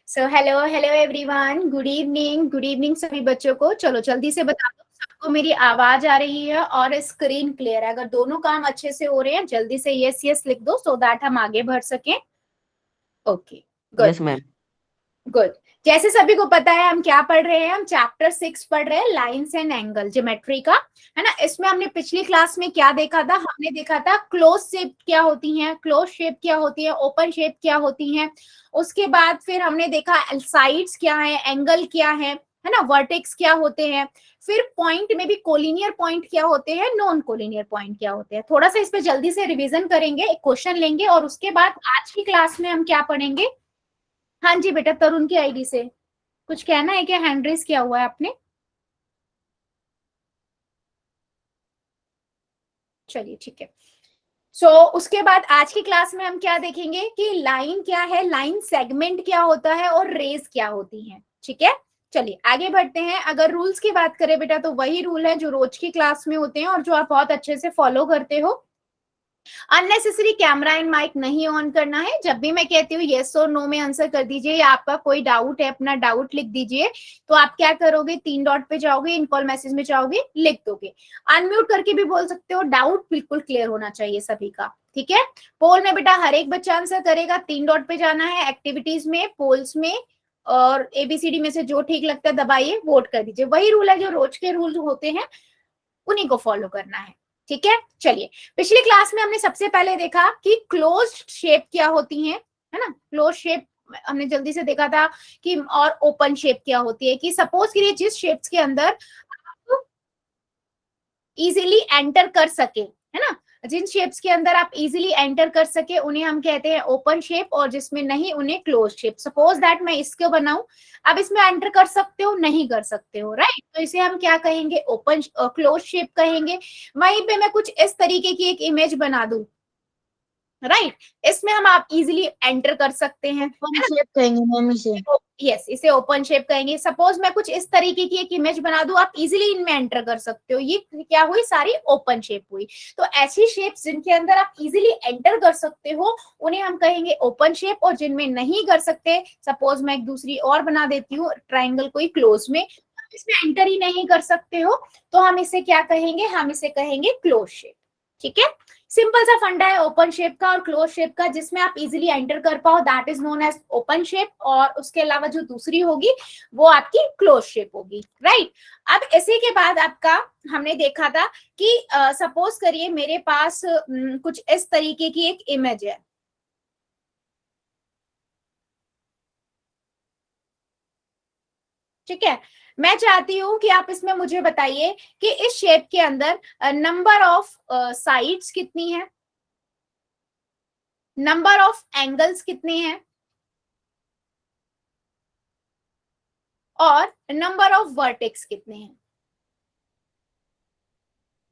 So hello hello everyone, good evening सभी बच्चों को। चलो जल्दी से बता दो सबको मेरी आवाज आ रही है और स्क्रीन क्लियर है। अगर दोनों काम अच्छे से हो रहे हैं जल्दी से यस यस लिख दो सो दैट हम आगे बढ़ सकें। Okay, good yes ma'am. Good. जैसे सभी को पता है हम क्या पढ़ रहे हैं, हम चैप्टर 6 पढ़ रहे हैं, लाइंस एंड एंगल ज्योमेट्री का, है ना। इसमें हमने पिछली क्लास में क्या देखा था, हमने देखा था क्लोज शेप क्या होती हैं, क्लोज शेप क्या होती है, ओपन शेप क्या होती हैं। उसके बाद फिर हमने देखा साइड्स क्या है, एंगल क्या है ना, वर्टेक्स क्या होते हैं। फिर पॉइंट में भी कोलिनियर पॉइंट क्या होते हैं, नॉन कोलिनियर पॉइंट क्या होते हैं। थोड़ा सा इस पे जल्दी से रिवीजन करेंगे, एक क्वेश्चन लेंगे और उसके बाद आज की क्लास में हम क्या पढ़ेंगे। हाँ जी बेटा, तरुण की आईडी से कुछ कहना है क्या, हैंड रेज किया हुआ है आपने। चलिए ठीक है। उसके बाद आज की क्लास में हम क्या देखेंगे कि लाइन क्या है, लाइन सेगमेंट क्या होता है और रेज क्या होती है। ठीक है, चलिए आगे बढ़ते हैं। अगर रूल्स की बात करें बेटा तो वही रूल है जो रोज की क्लास में होते हैं और जो आप बहुत अच्छे से फॉलो करते हो। अननेसेसरी कैमरा एंड माइक नहीं ऑन करना है। जब भी मैं कहती हूँ येस और नो में आंसर कर दीजिए, या आपका कोई डाउट है अपना डाउट लिख दीजिए। तो आप क्या करोगे, 3 डॉट पे जाओगे, इन कॉल मैसेज में जाओगे, लिख दोगे। अनम्यूट करके भी बोल सकते हो, डाउट बिल्कुल क्लियर होना चाहिए सभी का। ठीक है, पोल में बेटा हर एक बच्चा आंसर करेगा, 3 डॉट पे जाना है, एक्टिविटीज में, पोल्स में, और एबीसीडी में से जो ठीक लगता है दबाइए, वोट कर दीजिए। वही रूल है जो रोज के रूल होते हैं, उन्हीं को फॉलो करना है। ठीक है, चलिए पिछली क्लास में हमने सबसे पहले देखा कि क्लोज्ड शेप क्या होती है ना। क्लोज शेप हमने जल्दी से देखा था कि, और ओपन शेप क्या होती है, कि सपोज करिए जिस शेप्स के अंदर इजीली एंटर कर सके, है ना, जिन शेप्स के अंदर आप इजीली एंटर कर सके उन्हें हम कहते हैं ओपन शेप, और जिसमें नहीं उन्हें क्लोज शेप। सपोज दैट मैं इसको बनाऊं, अब इसमें एंटर कर सकते हो नहीं कर सकते हो, राइट, तो इसे हम क्या कहेंगे, ओपन क्लोज शेप कहेंगे। वहीं पे मैं कुछ इस तरीके की एक इमेज बना दूं, राइट, इसमें हम आप इजीली एंटर कर सकते हैं, ओपन है ना। शेप कहेंगे मैम इसे। यस, इसे ओपन शेप कहेंगे। सपोज मैं कुछ इस तरीके की एक इमेज बना दूं, आप इजीली इनमें एंटर कर सकते हो, ये क्या हुई, सारी ओपन शेप हुई। तो ऐसी शेप्स जिनके अंदर आप इजीली एंटर कर सकते हो उन्हें हम कहेंगे ओपन शेप, और जिनमें नहीं कर सकते, सपोज मैं एक दूसरी और बना देती हूँ ट्राइंगल कोई क्लोज में, इसमें एंटर ही नहीं कर सकते हो, तो हम इसे क्या कहेंगे, हम इसे कहेंगे क्लोज शेप। ठीक है, सिंपल सा फंडा है ओपन शेप का और क्लोज शेप का, जिसमें आप इजीली एंटर कर पाओ that is known as open shape, और उसके अलावा जो दूसरी होगी वो आपकी क्लोज शेप होगी, राइट। अब इसी के बाद आपका हमने देखा था कि सपोज करिए मेरे पास कुछ इस तरीके की एक इमेज है। ठीक है, मैं चाहती हूं कि आप इसमें मुझे बताइए कि इस शेप के अंदर नंबर ऑफ साइड्स कितनी है, नंबर ऑफ एंगल्स कितने हैं, और नंबर ऑफ वर्टेक्स कितने हैं।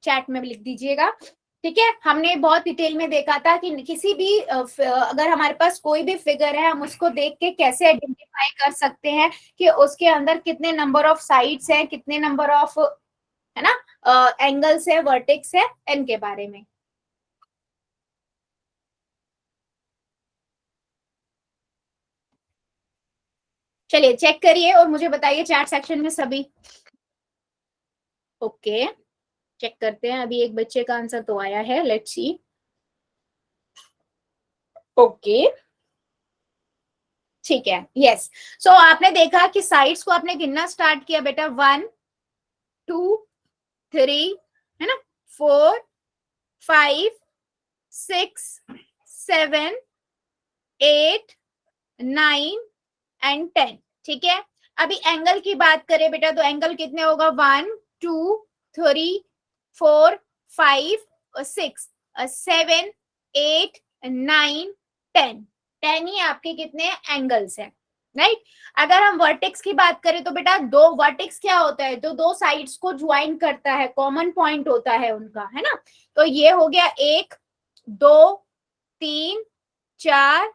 चैट में भी लिख दीजिएगा। ठीक है, हमने बहुत डिटेल में देखा था कि किसी भी अगर हमारे पास कोई भी फिगर है, हम उसको देख के कैसे आइडेंटिफाई कर सकते हैं कि उसके अंदर कितने नंबर ऑफ साइड्स हैं, कितने नंबर ऑफ, है ना, एंगल्स है, वर्टेक्स है, इनके बारे में। चलिए चेक करिए और मुझे बताइए चैट सेक्शन में सभी। ओके, चेक करते हैं, अभी एक बच्चे का आंसर तो आया है, लेट्स सी। ओके, ठीक है, यस। सो आपने देखा कि साइड्स को आपने गिनना स्टार्ट किया बेटा, 1 2 3, है ना, 4 5 6 7 8 9 एंड 10। ठीक है, अभी एंगल की बात करें बेटा तो एंगल कितने होगा, 1 2 3 4 5 6 7 8 9 10। 10 ही आपके कितने एंगल्स हैं, राइट। अगर हम वर्टेक्स की बात करें तो बेटा दो वर्टेक्स क्या होता है, जो दो साइड्स को ज्वाइन करता है, कॉमन पॉइंट होता है उनका, है ना। तो ये हो गया 1 2 3 4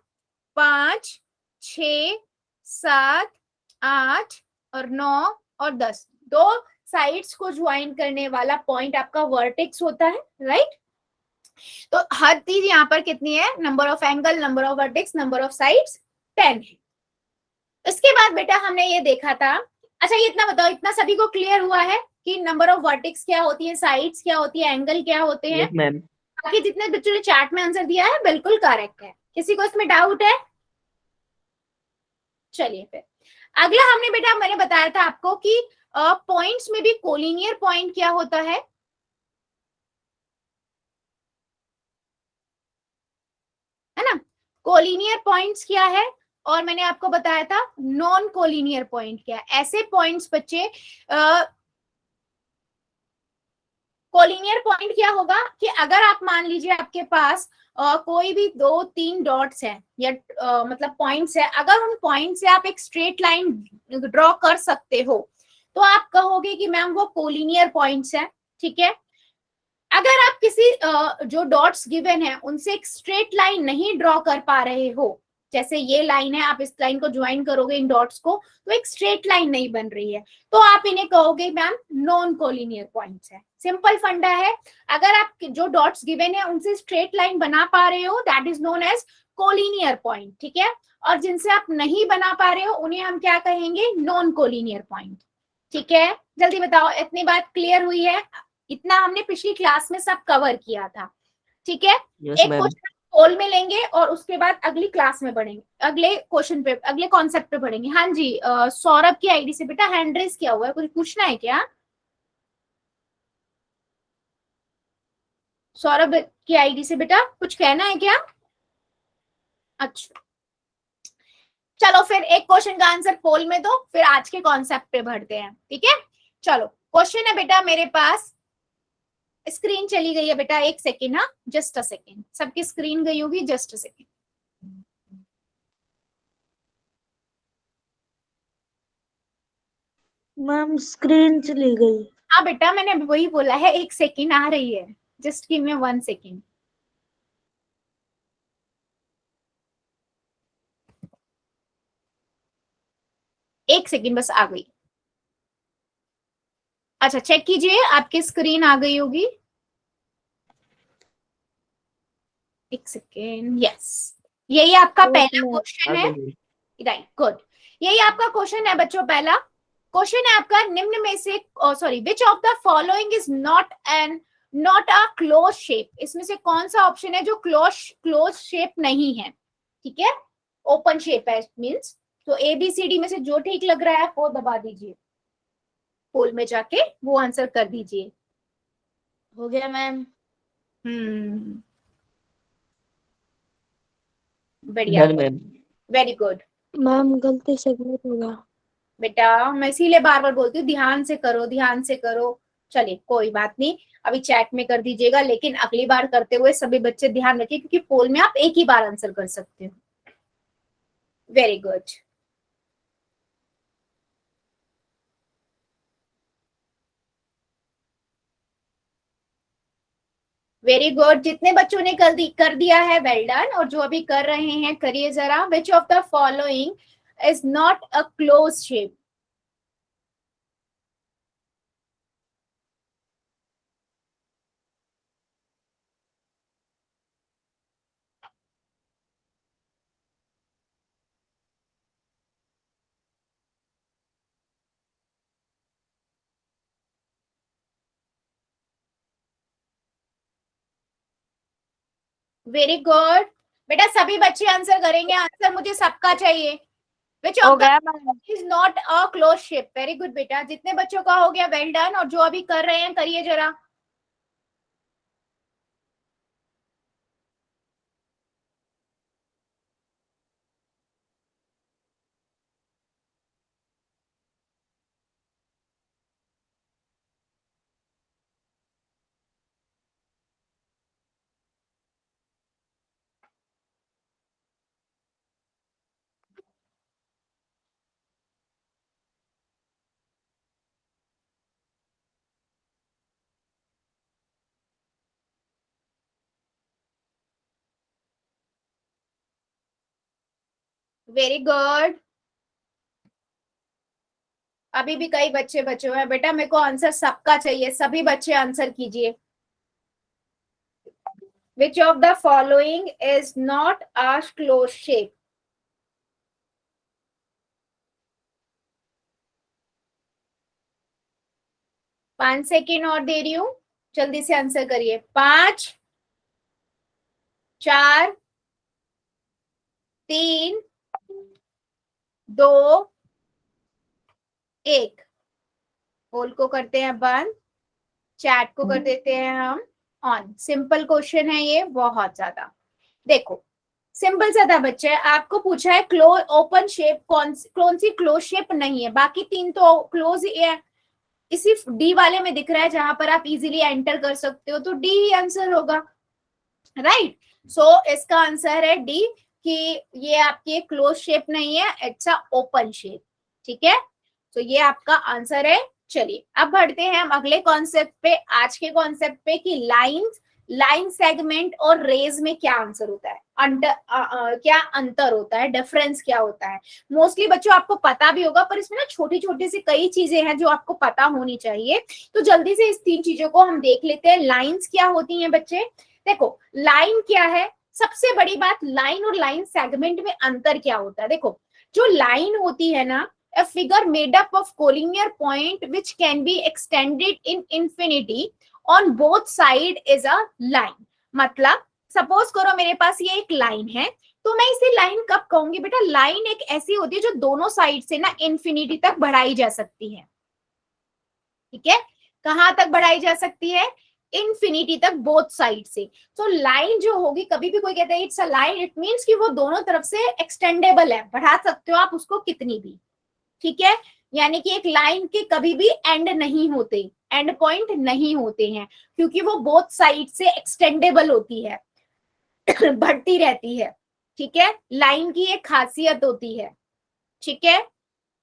5 6 7 8 और 9 और 10। दो साइड्स को ज्वाइन करने वाला पॉइंट आपका वर्टेक्स होता है, राइट। तो हर चीज यहाँ पर कितनी है, number of angle, number of vertex, number of sides 10 है। उसके बाद बेटा हमने ये देखा था, अच्छा ये इतना बताओ, इतना सभी को क्लियर हुआ है कि नंबर ऑफ वर्टेक्स क्या होती है, साइड्स क्या होती है, एंगल क्या होते हैं? Yes ma'am. बाकी जितने बच्चों ने चैट में आंसर दिया है बिल्कुल करेक्ट है, किसी को इसमें डाउट है? चलिए फिर अगला हमने बेटा, मैंने बताया था आपको कि पॉइंट्स में भी कोलिनियर पॉइंट क्या होता है ना? कोलिनियर पॉइंट्स क्या है, और मैंने आपको बताया था नॉन कोलिनियर पॉइंट क्या है। ऐसे पॉइंट्स बच्चे, कोलिनियर पॉइंट क्या होगा कि अगर आप मान लीजिए आपके पास कोई भी 2-3 डॉट्स है या मतलब पॉइंट्स है, अगर उन पॉइंट से आप एक स्ट्रेट लाइन ड्रॉ कर सकते हो तो आप कहोगे कि मैम वो कोलिनियर पॉइंट्स है, ठीक है। अगर आप किसी जो डॉट्स गिवन है उनसे एक स्ट्रेट लाइन नहीं ड्रॉ कर पा रहे हो, जैसे ये लाइन है, आप इस लाइन को ज्वाइन करोगे इन डॉट्स को तो एक स्ट्रेट लाइन नहीं बन रही है, तो आप इन्हें कहोगे मैम नॉन कोलिनियर पॉइंट्स है। सिंपल फंडा है, अगर आप जो डॉट्स गिवन है उनसे स्ट्रेट लाइन बना पा रहे हो that is known as collinear point, ठीक है। और जिनसे आप नहीं बना पा रहे हो उन्हें हम क्या कहेंगे, नॉन कोलिनियर पॉइंट, ठीक है। जल्दी बताओ, इतनी बात क्लियर हुई है? इतना हमने पिछली क्लास में सब कवर किया था, ठीक है। यस एक मैम। क्वेश्चन पोल में लेंगे और उसके बाद अगली क्लास में बढ़ेंगे, अगले क्वेश्चन पे, अगले कॉन्सेप्ट पे बढ़ेंगे। हाँ जी, सौरभ की आईडी से बेटा हैंड रेस किया हुआ है, कुछ पूछना है क्या? सौरभ की आईडी से बेटा कुछ कहना है क्या? अच्छा, चलो फिर एक क्वेश्चन का आंसर पोल में दो, फिर आज के कॉन्सेप्ट पे बढ़ते हैं, ठीक है। चलो क्वेश्चन है बेटा मेरे पास, स्क्रीन चली गई है बेटा, एक सेकेंड, हाँ जस्ट अ सेकेंड, सबकी स्क्रीन गई होगी, just a second. Ma'am screen चली गई। हाँ बेटा मैंने वही बोला है, एक सेकेंड आ रही है, जस्ट गिव मी 1 सेकेंड। एक सेकेंड बस, आ गई। अच्छा चेक कीजिए, आपकी स्क्रीन आ गई होगी, एक सेकेंड, यस। यही आपका यस पहला मैम। क्वेश्चन आ है, गई। Right good. यही आपका क्वेश्चन है बच्चों, पहला क्वेश्चन है आपका, निम्न में से sorry which of the following is not a close shape, इसमें से कौन सा ऑप्शन है जो क्लोज शेप नहीं है, ठीक है, ओपन शेप है मींस। तो ए बी सी डी में से जो ठीक लग रहा है वो दबा दीजिए, पोल में जाके वो आंसर कर दीजिए। हो गया मैम। हम्म, बढ़िया, done ma'am. Very good. Ma'am गलती से गलत हो गया। बेटा मैं इसीलिए बार बार बोलती हूँ ध्यान से करो, ध्यान से करो। चलिए कोई बात नहीं, अभी चैट में कर दीजिएगा, लेकिन अगली बार करते हुए सभी बच्चे ध्यान रखिए क्योंकि पोल में आप एक ही बार आंसर कर सकते हो। Very good, very good. जितने बच्चों ने कर दिया है वेल डन, और जो अभी कर रहे हैं करिए जरा, which of the following is not a close shape? Very good बेटा, सभी बच्चे आंसर करेंगे, आंसर मुझे सबका चाहिए। विच हो ऑफ द गया ma'am. Is not a close shape? Very good बेटा, जितने बच्चों का हो गया वेल डन, और जो अभी कर रहे हैं करिए जरा। वेरी गुड, अभी भी कई बच्चे बचे हुए हैं बेटा, मेरे को आंसर सबका चाहिए, सभी बच्चे आंसर कीजिए। Which of the following is not a close shape? 5 second और दे रही हूँ, जल्दी से आंसर करिए। 5, 4, 3, 2, 1। पोल को करते हैं बंद, चैट को कर देते हैं हम ऑन। सिंपल क्वेश्चन है ये, बहुत ज्यादा। देखो सिंपल सा था बच्चे, आपको पूछा है क्लोज ओपन शेप कौन सी क्लोज शेप नहीं है, बाकी तीन तो क्लोज ही है। इसी डी वाले में दिख रहा है जहां पर आप इजीली एंटर कर सकते हो, तो डी ही आंसर होगा, राइट। सो इसका आंसर है डी, कि ये आपकी क्लोज शेप नहीं है, इट्स अ ओपन शेप। ठीक है, तो ये आपका आंसर है। चलिए अब बढ़ते हैं हम अगले कॉन्सेप्ट पे, आज के कॉन्सेप्ट पे, कि लाइन सेगमेंट और रेज में क्या आंसर होता है, क्या अंतर होता है, डिफरेंस क्या होता है। मोस्टली बच्चों आपको पता भी होगा, पर इसमें ना छोटी छोटी सी कई चीजें हैं जो आपको पता होनी चाहिए। तो जल्दी से इस तीन चीजों को हम देख लेते हैं। लाइंस क्या होती हैं बच्चे, देखो लाइन क्या है, सबसे बड़ी बात लाइन और लाइन सेगमेंट में अंतर क्या होता है। देखो जो लाइन होती है ना, a figure made up of collinear point which can be extended in infinity on both side is a line। मतलब सपोज करो मेरे पास ये एक लाइन है, तो मैं इसे लाइन कब कहूंगी बेटा, लाइन एक ऐसी होती है जो दोनों साइड से ना इंफिनिटी तक बढ़ाई जा सकती है। ठीक है, कहां तक बढ़ाई जा सकती है, इंफिनिटी तक, बोथ साइड से। तो लाइन जो होगी, कभी भी कोई कहता है it's a line, it means कि वो दोनों तरफ से एक्सटेंडेबल है, बढ़ा सकते हो आप उसको कितनी भी। ठीक है, यानी कि एक लाइन के कभी भी एंड नहीं होते, एंड पॉइंट नहीं होते हैं, क्योंकि वो बोथ साइड से एक्सटेंडेबल होती है, बढ़ती रहती है। ठीक है, लाइन की एक खासियत होती है। ठीक है,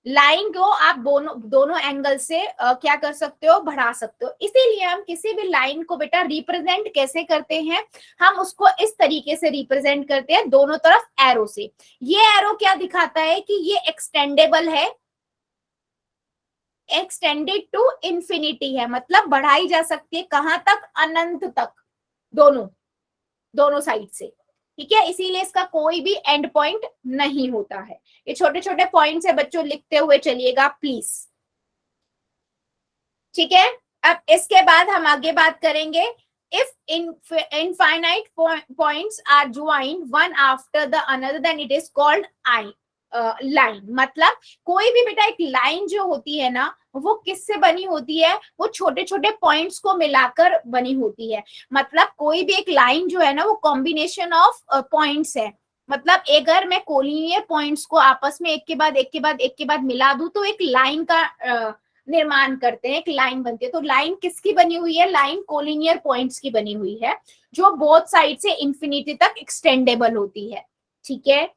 लाइन को आप दोनों एंगल से क्या कर सकते हो, बढ़ा सकते हो। इसीलिए हम किसी भी लाइन को बेटा रिप्रेजेंट कैसे करते हैं, हम उसको इस तरीके से रिप्रेजेंट करते हैं, दोनों तरफ एरो से। ये एरो क्या दिखाता है कि ये एक्सटेंडेबल है, एक्सटेंडेड टू इंफिनिटी है, मतलब बढ़ाई जा सकती है कहां तक, अनंत तक, दोनों साइड से। ठीक है, इसीलिए इसका कोई भी एंड पॉइंट नहीं होता है। ये छोटे छोटे पॉइंट्स है बच्चों, लिखते हुए चलिएगा प्लीज। ठीक है, अब इसके बाद हम आगे बात करेंगे, if infinite points are joined one after the another then it is called line. मतलब कोई भी बेटा एक लाइन जो होती है ना, वो किससे बनी होती है, वो छोटे छोटे पॉइंट्स को मिलाकर बनी होती है। मतलब कोई भी एक लाइन जो है ना, वो कॉम्बिनेशन ऑफ पॉइंट्स है। मतलब अगर मैं कोलिनियर पॉइंट्स को आपस में एक के बाद एक के बाद एक के बाद मिला दूं, तो एक लाइन का निर्माण करते हैं, एक लाइन बनती है। तो लाइन किसकी बनी हुई है, लाइन कोलिनियर पॉइंट्स की बनी हुई है, जो बोथ साइड से इंफिनिटी तक एक्सटेंडेबल होती है। ठीक है,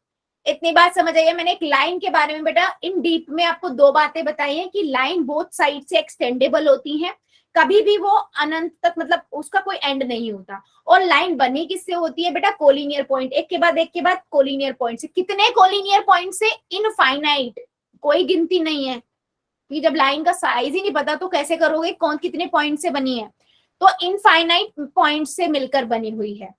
इतनी बात समझ आई है। मैंने एक लाइन के बारे में बेटा इन डीप में आपको दो बातें बताई हैं, कि लाइन बोथ साइड से एक्सटेंडेबल होती है, कभी भी वो अनंत तक, मतलब उसका कोई एंड नहीं होता। और लाइन बनी किससे होती है बेटा, कोलिनियर पॉइंट, एक के बाद एक के बाद कोलिनियर पॉइंट से। कितने कोलिनियर पॉइंट से, इनफाइनाइट, कोई गिनती नहीं है, कि जब लाइन का साइज ही नहीं पता तो कैसे करोगे कौन कितने पॉइंट से बनी है। तो इनफाइनाइट पॉइंट से मिलकर बनी हुई है।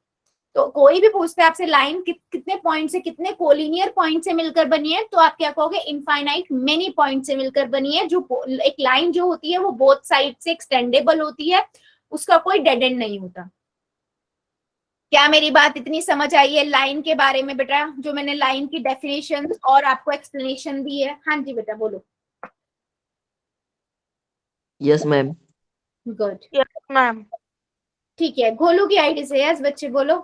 तो कोई भी पूछते हैं आपसे लाइन कितने पॉइंट से, कितने कोलिनियर पॉइंट से मिलकर बनी है, तो आप क्या कहोगे, इनफाइनाइट मेनी पॉइंट से मिलकर बनी है। जो एक लाइन जो होती है वो बोथ साइड से एक्सटेंडेबल होती है, उसका कोई डेड एंड नहीं होता। क्या मेरी बात इतनी समझ आई है लाइन के बारे में बेटा, जो मैंने लाइन की डेफिनेशन और आपको एक्सप्लेनेशन दी है। हाँ जी बेटा बोलो। Yes ma'am. Good, yes ma'am. ठीक है, गोलू की आईडी से यस बच्चे बोलो।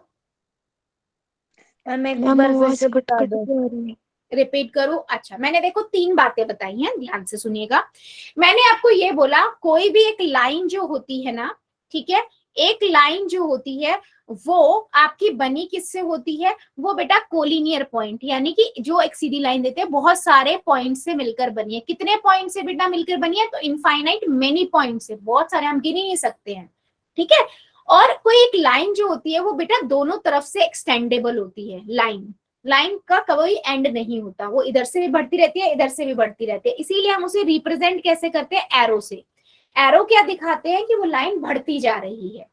मैम एक मैम बार फिर आवाज से कट बता कट दो। के आ रही है। रिपीट करूं, अच्छा मैंने देखो तीन बातें बताई हैं, ध्यान से सुनिएगा। मैंने आपको ये बोला, कोई भी एक लाइन जो होती है ना, ठीक है, एक लाइन जो होती है वो आपकी बनी किससे होती है, वो बेटा कोलिनियर पॉइंट, यानी कि जो एक सीधी लाइन देते हैं बहुत सारे पॉइंट से मिलकर बनी है। कितने पॉइंट से बेटा मिलकर बनी है, तो इनफाइनाइट मेनी पॉइंट से, बहुत सारे, हम गिन ही नहीं सकते हैं। ठीक है, और कोई एक लाइन जो होती है वो बेटा दोनों तरफ से एक्सटेंडेबल होती है। लाइन का कोई एंड नहीं होता, वो इधर से भी बढ़ती रहती है, इधर से भी बढ़ती रहती है। इसीलिए हम उसे रिप्रेजेंट कैसे करते हैं, एरो से। एरो क्या दिखाते हैं, कि वो लाइन बढ़ती जा रही है।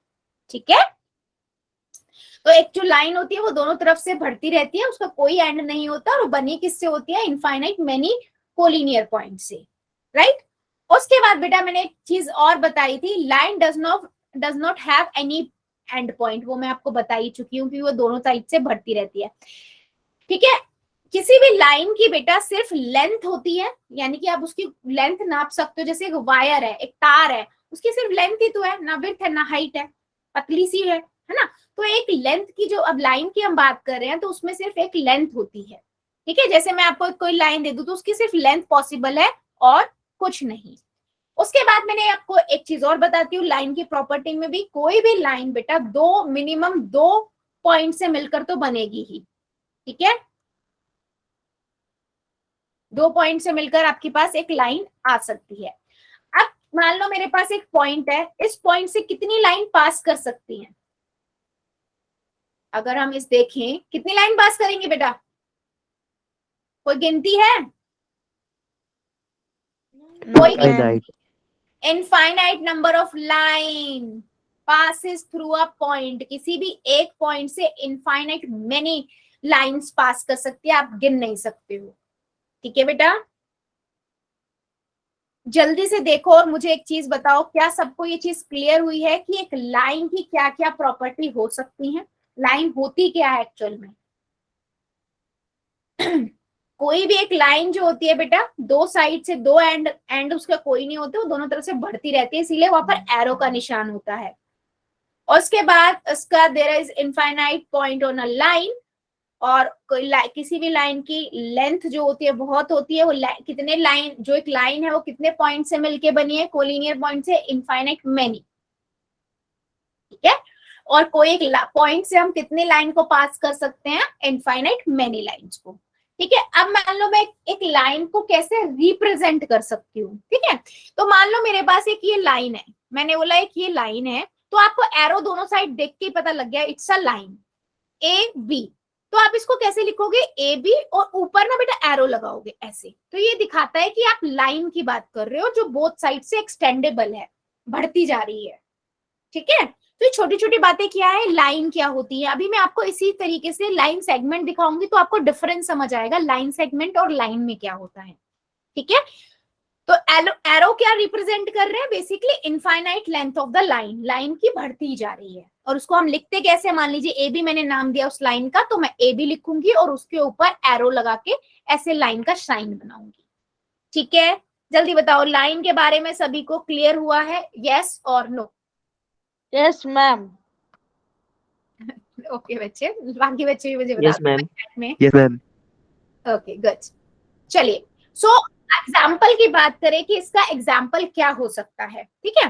ठीक है, तो एक जो लाइन होती है वो दोनों तरफ से बढ़ती रहती है, उसका कोई एंड नहीं होता, और बनी किससे होती है, इनफाइनाइट मेनी कोलिनियर पॉइंट से, राइट। उसके बाद बेटा मैंने एक चीज और बताई थी, line does not have any and point, वो मैं आपको बता ही चुकी हूँ कि वो दोनों साइड से बढ़ती रहती है। ठीक है, किसी भी लाइन की बेटा सिर्फ लेंथ होती है, यानी कि आप उसकी लेंथ नाप सकते हो, जैसे एक वायर है, एक तार है, उसकी सिर्फ लेंथ ही तो है, ना विड्थ है ना हाइट है, पतली सी है ना। तो एक लेंथ की, जो अब लाइन की हम बात कर रहे हैं, तो उसमें सिर्फ एक लेंथ होती है। ठीक है, जैसे मैं आपको कोई लाइन दे दूं तो उसकी सिर्फ लेंथ पॉसिबल है और कुछ नहीं। उसके बाद मैंने आपको एक चीज और बताती हूँ, लाइन की प्रॉपर्टी में भी, कोई भी लाइन बेटा मिनिमम दो पॉइंट से मिलकर तो बनेगी ही। ठीक है, दो पॉइंट से मिलकर आपके पास एक लाइन आ सकती है। अब मान लो मेरे पास एक पॉइंट है, इस पॉइंट से कितनी लाइन पास कर सकती है? अगर हम इस देखें, कितनी लाइन पास करेंगे बेटा, कोई गिनती है? कोई infinite number of line passes through a point, किसी भी एक पॉइंट से इनफाइनाइट मेनी लाइंस पास कर सकती है, आप गिन नहीं सकते हो। ठीक है बेटा, जल्दी से देखो और मुझे एक चीज बताओ, क्या सबको ये चीज क्लियर हुई है कि एक लाइन की क्या क्या प्रॉपर्टी हो सकती है, लाइन होती क्या है एक्चुअल में? कोई भी एक लाइन जो होती है बेटा, दो साइड से, दो एंड उसका कोई नहीं होते, वो दोनों तरफ से बढ़ती रहती है, इसीलिए वहां पर एरो का निशान होता है। और उसके बाद उसका there is infinite point on a line, और कोई किसी भी लाइन की लेंथ जो होती है बहुत होती है, वो कितने लाइन, जो एक लाइन है वो कितने पॉइंट से मिलके बनी है, कोलिनियर पॉइंट से इनफाइनाइट मेनी। ठीक है, और कोई एक पॉइंट से हम कितने लाइन को पास कर सकते हैं, इनफाइनाइट मेनी लाइंस को। ठीक है, अब मान लो मैं एक लाइन को कैसे रिप्रेजेंट कर सकती हूँ। ठीक है, तो मान लो मेरे पास एक ये लाइन है, मैंने बोला एक ये लाइन है, तो आपको एरो दोनों साइड देख के पता लग गया it's a line A B. तो आप इसको कैसे लिखोगे, ए बी, और ऊपर ना बेटा एरो लगाओगे ऐसे, तो ये दिखाता है कि आप लाइन की बात कर रहे हो जो बोथ साइड से एक्सटेंडेबल है, बढ़ती जा रही है। ठीक है, तो ये छोटी छोटी बातें क्या है, लाइन क्या होती है, अभी मैं आपको इसी तरीके से लाइन सेगमेंट दिखाऊंगी तो आपको डिफरेंस समझ आएगा लाइन सेगमेंट और लाइन में क्या होता है। ठीक है, तो एरो क्या रिप्रेजेंट कर रहे हैं, basically infinite length of the line, line की बढ़ती जा रही है। और उसको हम लिखते कैसे, मान लीजिए ए बी मैंने नाम दिया उस लाइन का, तो मैं ए बी लिखूंगी और उसके ऊपर एरो लगा के ऐसे लाइन का साइन बनाऊंगी। ठीक है, जल्दी बताओ लाइन के बारे में सभी को क्लियर हुआ है, यस और नो? Yes ma'am. ओके बच्चे, बाकी बच्चे भी मुझे यस बता मैम। में। Yes ma'am. ओके गुड, चलिए सो एग्जाम्पल की बात करें कि इसका एग्जाम्पल क्या हो सकता है। ठीक है,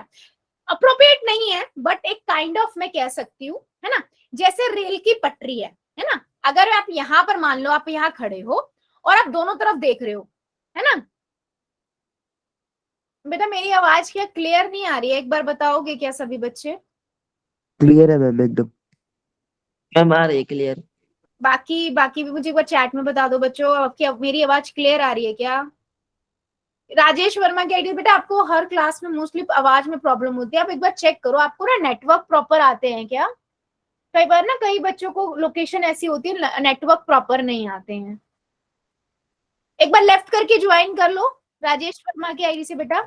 अप्रोप्रिएट नहीं है बट एक काइंड ऑफ मैं कह सकती हूँ, है ना। जैसे रेल की पटरी है ना, अगर आप यहाँ पर मान लो आप यहाँ खड़े हो और आप दोनों तरफ देख रहे हो, है ना। बेटा मेरी आवाज क्या क्लियर नहीं आ रही है, एक बार बताओगे क्या सभी बच्चे? क्लियर है मैम एकदम। मैम आ रही है क्लियर। बाकी बाकी भी मुझे एक बार चैट में बता दो बच्चों, आपकी मेरी आवाज क्लियर आ रही है क्या? राजेश वर्मा की आईडी, बेटा आपको हर क्लास में मोस्टली आवाज में प्रॉब्लम होती है, आप एक बार चेक करो आपको ना नेटवर्क प्रॉपर आते हैं क्या। कई बार ना कई बच्चों को लोकेशन ऐसी होती है नेटवर्क प्रॉपर नहीं आते हैं। एक बार लेफ्ट करके ज्वाइन कर लो राजेश वर्मा की आईडी से बेटा।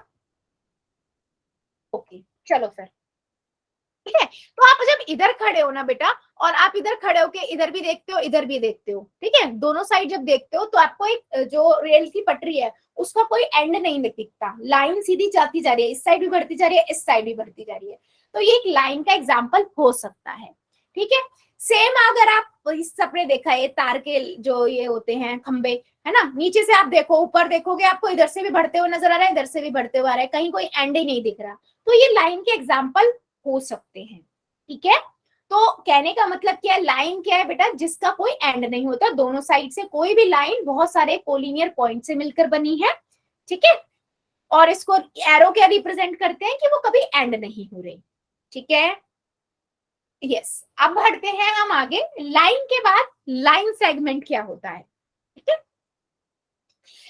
ओके चलो फिर, ठीक है। तो आप जब इधर खड़े हो ना बेटा, और आप इधर खड़े होके इधर भी देखते हो इधर भी देखते हो, ठीक है, दोनों साइड जब देखते हो तो आपको एक जो रेल की पटरी है उसका कोई एंड नहीं दिखता, लाइन सीधी जाती जा रही है, इस साइड भी बढ़ती जा रही है, इस साइड भी बढ़ती जा रही है। तो ये एक लाइन का एग्जाम्पल हो सकता है। ठीक है, सेम अगर आप इस सपने देखा है तार के जो ये होते हैं खंबे, है ना, नीचे से आप देखो ऊपर देखोगे आपको इधर से भी बढ़ते हुए नजर आ रहा है, इधर से भी बढ़ते हुए आ रहा है, कहीं कोई एंड ही नहीं दिख रहा। तो ये लाइन के एग्जाम्पल हो सकते हैं। ठीक है, तो कहने का मतलब क्या है, लाइन क्या है बेटा, जिसका कोई एंड नहीं होता, दोनों साइड से कोई भी लाइन बहुत सारे कोलिनियर पॉइंट से मिलकर बनी है। ठीक है, और इसको एरो क्या रिप्रेजेंट करते हैं कि वो कभी एंड नहीं हो रही। ठीक है, यस। अब बढ़ते हैं हम आगे, लाइन के बाद लाइन सेगमेंट क्या होता है। ठीक है,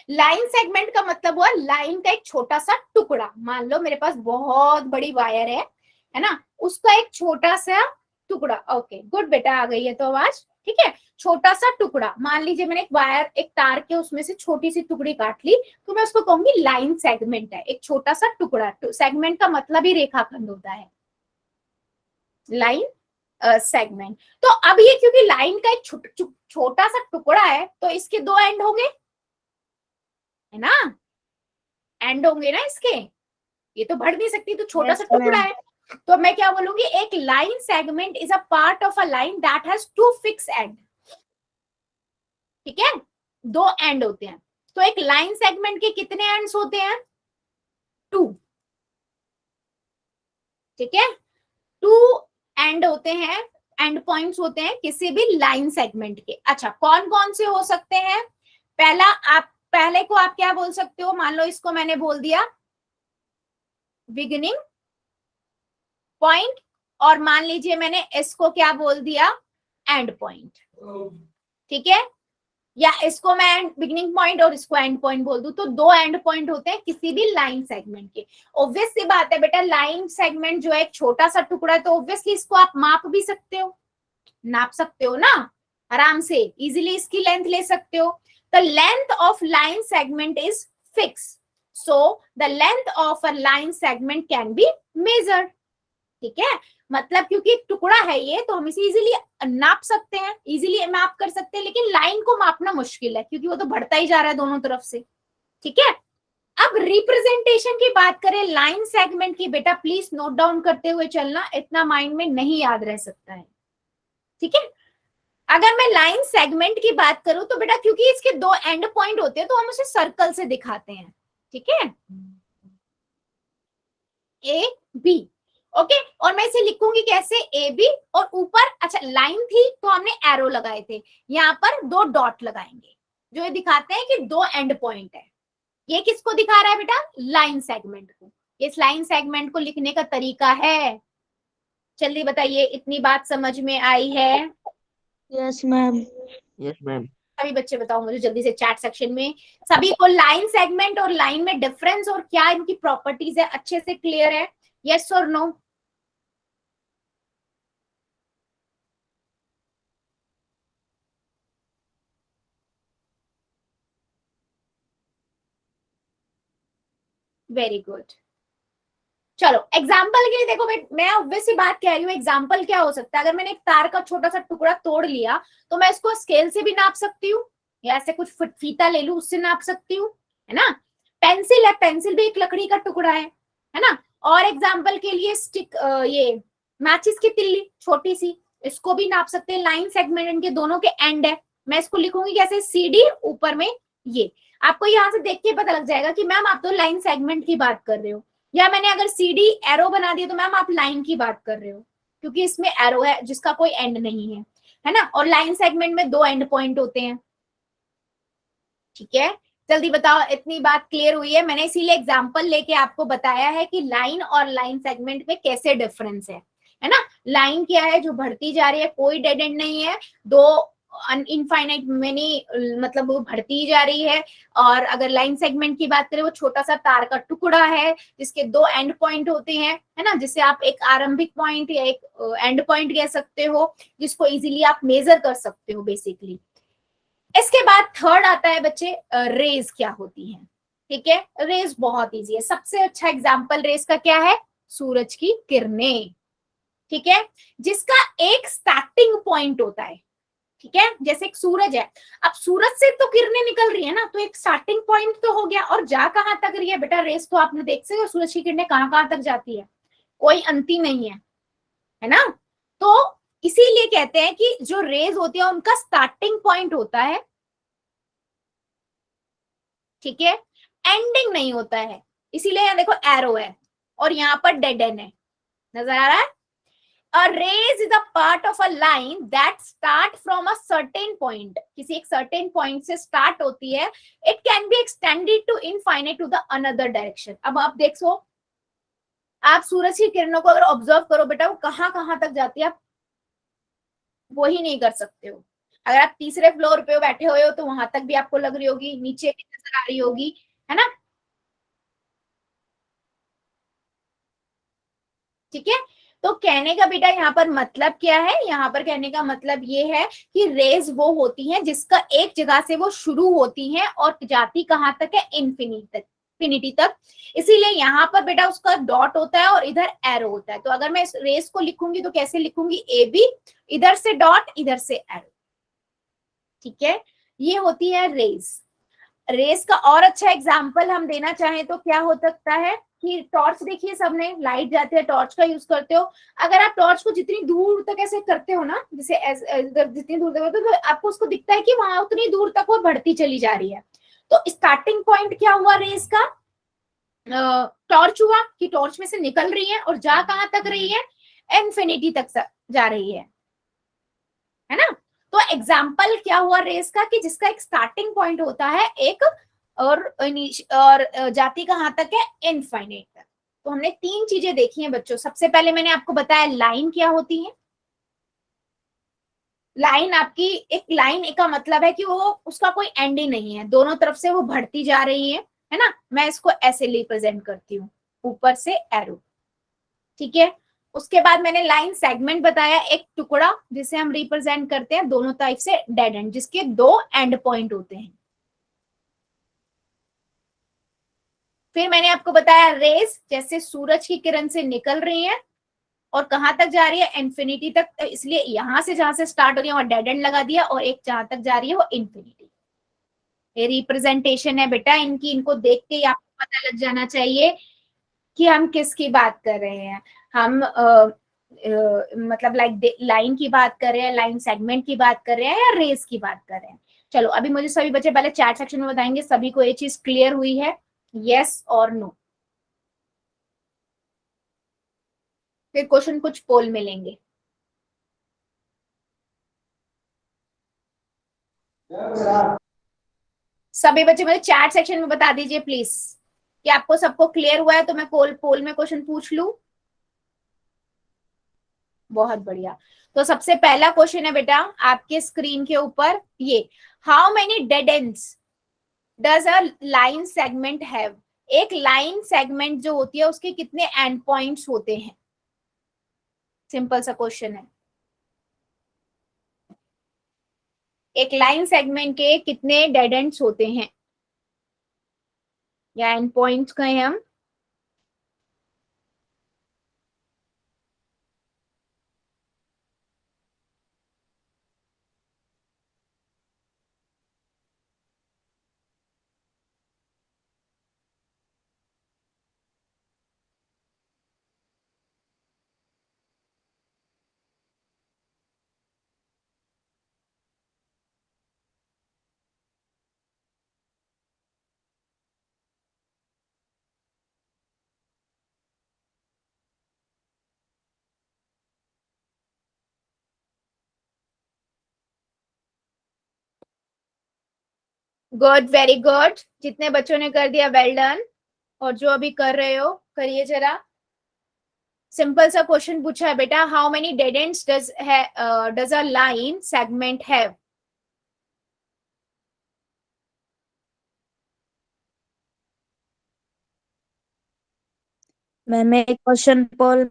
लाइन सेगमेंट का मतलब हुआ लाइन का एक छोटा सा टुकड़ा, मान लो मेरे पास बहुत बड़ी वायर है ना, उसका एक छोटा सा टुकड़ा। ओके गुड बेटा, आ गई है तो आवाज। ठीक है, छोटा सा टुकड़ा, मान लीजिए मैंने एक वायर, एक तार के उसमें से छोटी सी टुकड़ी काट ली, तो मैं उसको कहूंगी लाइन सेगमेंट है, एक छोटा सा टुकड़ा। सेगमेंट का मतलब ही रेखाखंड होता है, लाइन सेगमेंट। तो अब ये क्योंकि लाइन का एक छोटा सा टुकड़ा है, तो इसके दो एंड होंगे, है ना, एंड होंगे ना इसके, ये तो बढ़ नहीं सकती, तो छोटा सा टुकड़ा है। तो मैं क्या बोलूंगी, एक line segment is a part of a line that has two fix end. ठीक है, दो एंड होते हैं। तो एक लाइन सेगमेंट के कितने एंड्स होते हैं? 2। ठीक है, 2 एंड होते हैं, एंड पॉइंट्स होते हैं किसी भी लाइन सेगमेंट के। अच्छा, कौन कौन से हो सकते हैं? पहले को आप क्या बोल सकते हो? मान लो इसको मैंने बोल दिया बिगिनिंग पॉइंट, और मान लीजिए मैंने इसको क्या बोल दिया, एंड पॉइंट। ठीक है, या इसको मैं बिगिनिंग पॉइंट और इसको एंड पॉइंट बोल दूं, तो दो एंड पॉइंट होते हैं किसी भी लाइन सेगमेंट के। ऑब्वियस सी बात है बेटा, लाइन सेगमेंट जो है एक छोटा सा टुकड़ा है, तो ऑब्वियसली इसको आप माप भी सकते हो, नाप सकते हो ना, आराम से इजीली इसकी लेंथ ले सकते हो। The length of line segment is fix, so the length of a line segment can be measured. ठीक है, मतलब क्योंकि टुकड़ा है ये, तो हम इसे इजीली नाप सकते हैं, इजीली मैप कर सकते हैं, लेकिन लाइन को मापना मुश्किल है क्योंकि वो तो बढ़ता ही जा रहा है दोनों तरफ से। ठीक है, अब रिप्रेजेंटेशन की बात करें लाइन सेगमेंट की, बेटा प्लीज नोट डाउन करते हुए चलना, इतना माइंड में नहीं याद रह सकता है। ठीक है, अगर मैं लाइन सेगमेंट की बात करूं तो बेटा क्योंकि इसके दो एंड पॉइंट होते हैं, तो हम उसे सर्कल से दिखाते हैं। ठीक है, ए बी, ओके, और मैं इसे लिखूंगी कैसे, ए बी, और ऊपर, अच्छा लाइन थी तो हमने एरो लगाए थे, यहाँ पर दो डॉट लगाएंगे जो ये दिखाते हैं कि दो एंड पॉइंट है। ये किसको दिखा रहा है बेटा? लाइन सेगमेंट को। इस लाइन सेगमेंट को लिखने का तरीका है, जल्दी बताइए, इतनी बात समझ में आई है? Yes, ma'am. Yes ma'am. सभी बच्चे बताओ मुझे जल्दी से चैट सेक्शन में, सभी को लाइन सेगमेंट और लाइन में डिफरेंस और क्या इनकी प्रॉपर्टीज है अच्छे से क्लियर है? यस और नो? Very good. चलो एग्जाम्पल के लिए देखो, मैं ऑब्वियसली बात कह रही हूँ, एग्जाम्पल क्या हो सकता है? अगर मैंने एक तार का छोटा सा टुकड़ा तोड़ लिया, तो मैं इसको स्केल से भी नाप सकती हूँ, या ऐसे कुछ फीता ले लूं उससे नाप सकती हूँ, है ना। पेंसिल है, पेंसिल भी एक लकड़ी का टुकड़ा है ना। और एग्जाम्पल के लिए स्टिक, ये मैचिस की तिल्ली छोटी सी, इसको भी नाप सकते हैं। लाइन सेगमेंट इनके दोनों के एंड है, मैं इसको लिखूंगी कैसे, CD, ऊपर में ये। आपको यहाँ से देख के पता लग जाएगा कि मैम आप तो लाइन सेगमेंट की बात कर रहे हो, या मैंने अगर CD एरो बना दिया तो मैम आप लाइन की बात कर रहे हो, क्योंकि इसमें एरो है जिसका कोई एंड नहीं है ना। और लाइन सेगमेंट में दो एंड पॉइंट होते हैं। ठीक है, जल्दी बताओ, इतनी बात क्लियर हुई है? मैंने इसीलिए एग्जांपल लेके आपको बताया है कि लाइन और लाइन सेगमेंट में कैसे डिफरेंस है ना। लाइन क्या है, जो बढ़ती जा रही है, कोई डेड एंड नहीं है, दो इनफाइनाइट मेनी, मतलब वो बढ़ती जा रही है। और अगर लाइन सेगमेंट की बात करें, वो छोटा सा तार का टुकड़ा है जिसके दो एंड पॉइंट होते हैं, है ना, जिसे आप एक आरंभिक पॉइंट या एक एंड पॉइंट कह सकते हो, जिसको इजीली आप मेजर कर सकते हो बेसिकली। इसके बाद थर्ड आता है बच्चे, रेज क्या होती है। ठीक है, रेज बहुत इजी है, सबसे अच्छा एग्जांपल रेज का क्या है, सूरज की किरणें। ठीक है, जिसका एक स्टार्टिंग पॉइंट होता है। ठीक है, जैसे एक सूरज है, अब सूरज से तो किरणें निकल रही है ना, तो एक स्टार्टिंग पॉइंट तो हो गया, और जा कहां तक रही है बेटा रेस, तो आपने देख सकते हो सूरज की किरणें कहां कहां तक जाती है, कोई अंत ही नहीं है ना। तो इसीलिए कहते हैं कि जो रेज होती है उनका स्टार्टिंग पॉइंट होता है, ठीक है, एंडिंग नहीं होता है। इसीलिए यहाँ देखो एरो है और यहाँ पर डेड एंड है, नजर आ रहा है। A rays is a part of a line that start from a certain point. किसी एक certain point से start होती है. It can be extended to infinite to the another direction. अब आप देखो, आप सूरज की किरणों को अगर ऑब्जर्व करो बेटा, वो कहाँ कहाँ तक जाती है आप वो ही नहीं कर सकते हो। अगर आप तीसरे फ्लोर पे बैठे हुए हो तो वहां तक भी आपको लग रही होगी, नीचे भी नजर आ रही होगी, है ना। ठीक है, तो कहने का बेटा यहाँ पर मतलब क्या है, यहाँ पर कहने का मतलब ये है कि रेज वो होती हैं जिसका एक जगह से वो शुरू होती हैं और जाती कहाँ तक है, इन्फिनिटी तक। इसीलिए यहाँ पर बेटा उसका डॉट होता है और इधर एरो होता है। तो अगर मैं इस रेस को लिखूंगी तो कैसे लिखूंगी, ए बी, इधर से डॉट, इधर से एरो, ठीक है, ये होती है रेस। रेस का और अच्छा एग्जाम्पल हम देना चाहें तो क्या हो सकता है कि टॉर्च देखिए, सबने लाइट जाते हैं टॉर्च का यूज करते हो। अगर आप टॉर्च को जितनी दूर तक ऐसे करते हो ना, जैसे जितनी दूर तक तो आपको उसको दिखता है कि वहां उतनी दूर तक वो बढ़ती चली जा रही है। तो स्टार्टिंग पॉइंट क्या हुआ रेस का, टॉर्च हुआ कि टॉर्च में से निकल रही है और जा कहां तक रही है, इन्फिनिटी तक जा रही है ना। तो एग्जाम्पल क्या हुआ रेस का कि जिसका एक स्टार्टिंग पॉइंट होता है एक, और जाती कहां तक है, इनफाइनाइट तक। तो हमने तीन चीजें देखी हैं बच्चों। सबसे पहले मैंने आपको बताया लाइन क्या होती है। लाइन आपकी, एक लाइन का मतलब है कि वो उसका कोई एंड ही नहीं है, दोनों तरफ से वो बढ़ती जा रही है ना। मैं इसको ऐसे रिप्रेजेंट करती हूँ, ऊपर से एरो, ठीक है। उसके बाद मैंने लाइन सेगमेंट बताया, एक टुकड़ा जिसे हम रिप्रेजेंट करते हैं दोनों टाइप से डेड एंड, जिसके दो एंड पॉइंट होते हैं। फिर मैंने आपको बताया रेस, जैसे सूरज की किरण से निकल रही है और कहां तक जा रही है, इन्फिनिटी तक। तो इसलिए यहां से जहां से स्टार्ट हो रही है वहां डेड एंड लगा दिया, और एक जहां तक जा रही है वो इन्फिनिटी। ये रिप्रेजेंटेशन है बेटा इनकी, इनको देख के ही आपको पता लग जाना चाहिए कि हम किसकी बात कर रहे हैं। हम मतलब लाइन की बात कर रहे हैं, लाइन सेगमेंट की बात कर रहे हैं, या रेस की बात कर रहे हैं। चलो अभी मुझे सभी बच्चे पहले चैट सेक्शन में बताएंगे सभी को ये चीज क्लियर हुई है, यस और नो। फिर क्वेश्चन कुछ पोल मिलेंगे। सभी बच्चे मुझे चैट सेक्शन में बता दीजिए प्लीज कि आपको सबको क्लियर हुआ है, तो मैं पोल में क्वेश्चन पूछ लूं। बहुत बढ़िया। तो सबसे पहला क्वेश्चन है बेटा आपके स्क्रीन के ऊपर ये, how many dead ends does a line segment have. एक लाइन सेगमेंट जो होती है उसके कितने एंड पॉइंट्स होते हैं, सिंपल सा क्वेश्चन है। एक लाइन सेगमेंट के कितने डेड एंड्स होते हैं या एंड पॉइंट्स कहें हम। Good, very good. जितने बच्चों ने कर दिया वेल डन, और जो अभी कर रहे हो करिए जरा। सिंपल सा क्वेश्चन पूछा है बेटा, how many dead ends does a line segment have. Ma'am एक क्वेश्चन पोल।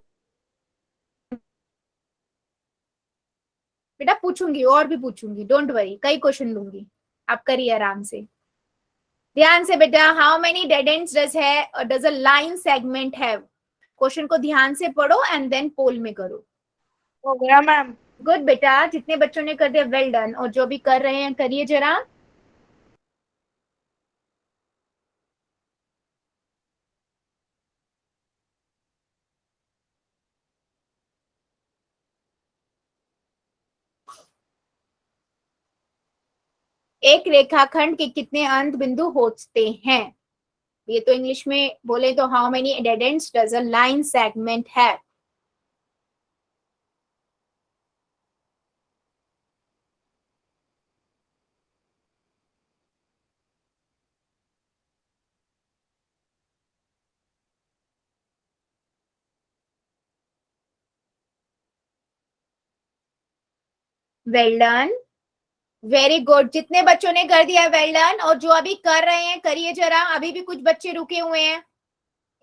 बेटा पूछूंगी और भी पूछूंगी, डोंट वरी, कई क्वेश्चन लूंगी, आप करिए आराम से। ध्यान से बेटा, how many dead ends does a line segment have. Question को ध्यान से पढ़ो एंड देन पोल में करो। हो गया मैम। गुड बेटा, जितने बच्चों ने कर दिया वेल डन, और जो भी कर रहे हैं करिए जरा। एक रेखाखंड के कितने अंत बिंदु होते हैं। ये तो इंग्लिश में बोले तो how many dead ends does a line segment have. Well done, very good. जितने बच्चों ने कर दिया वेल डन, और जो अभी कर रहे हैं करिए जरा, अभी भी कुछ बच्चे रुके हुए हैं।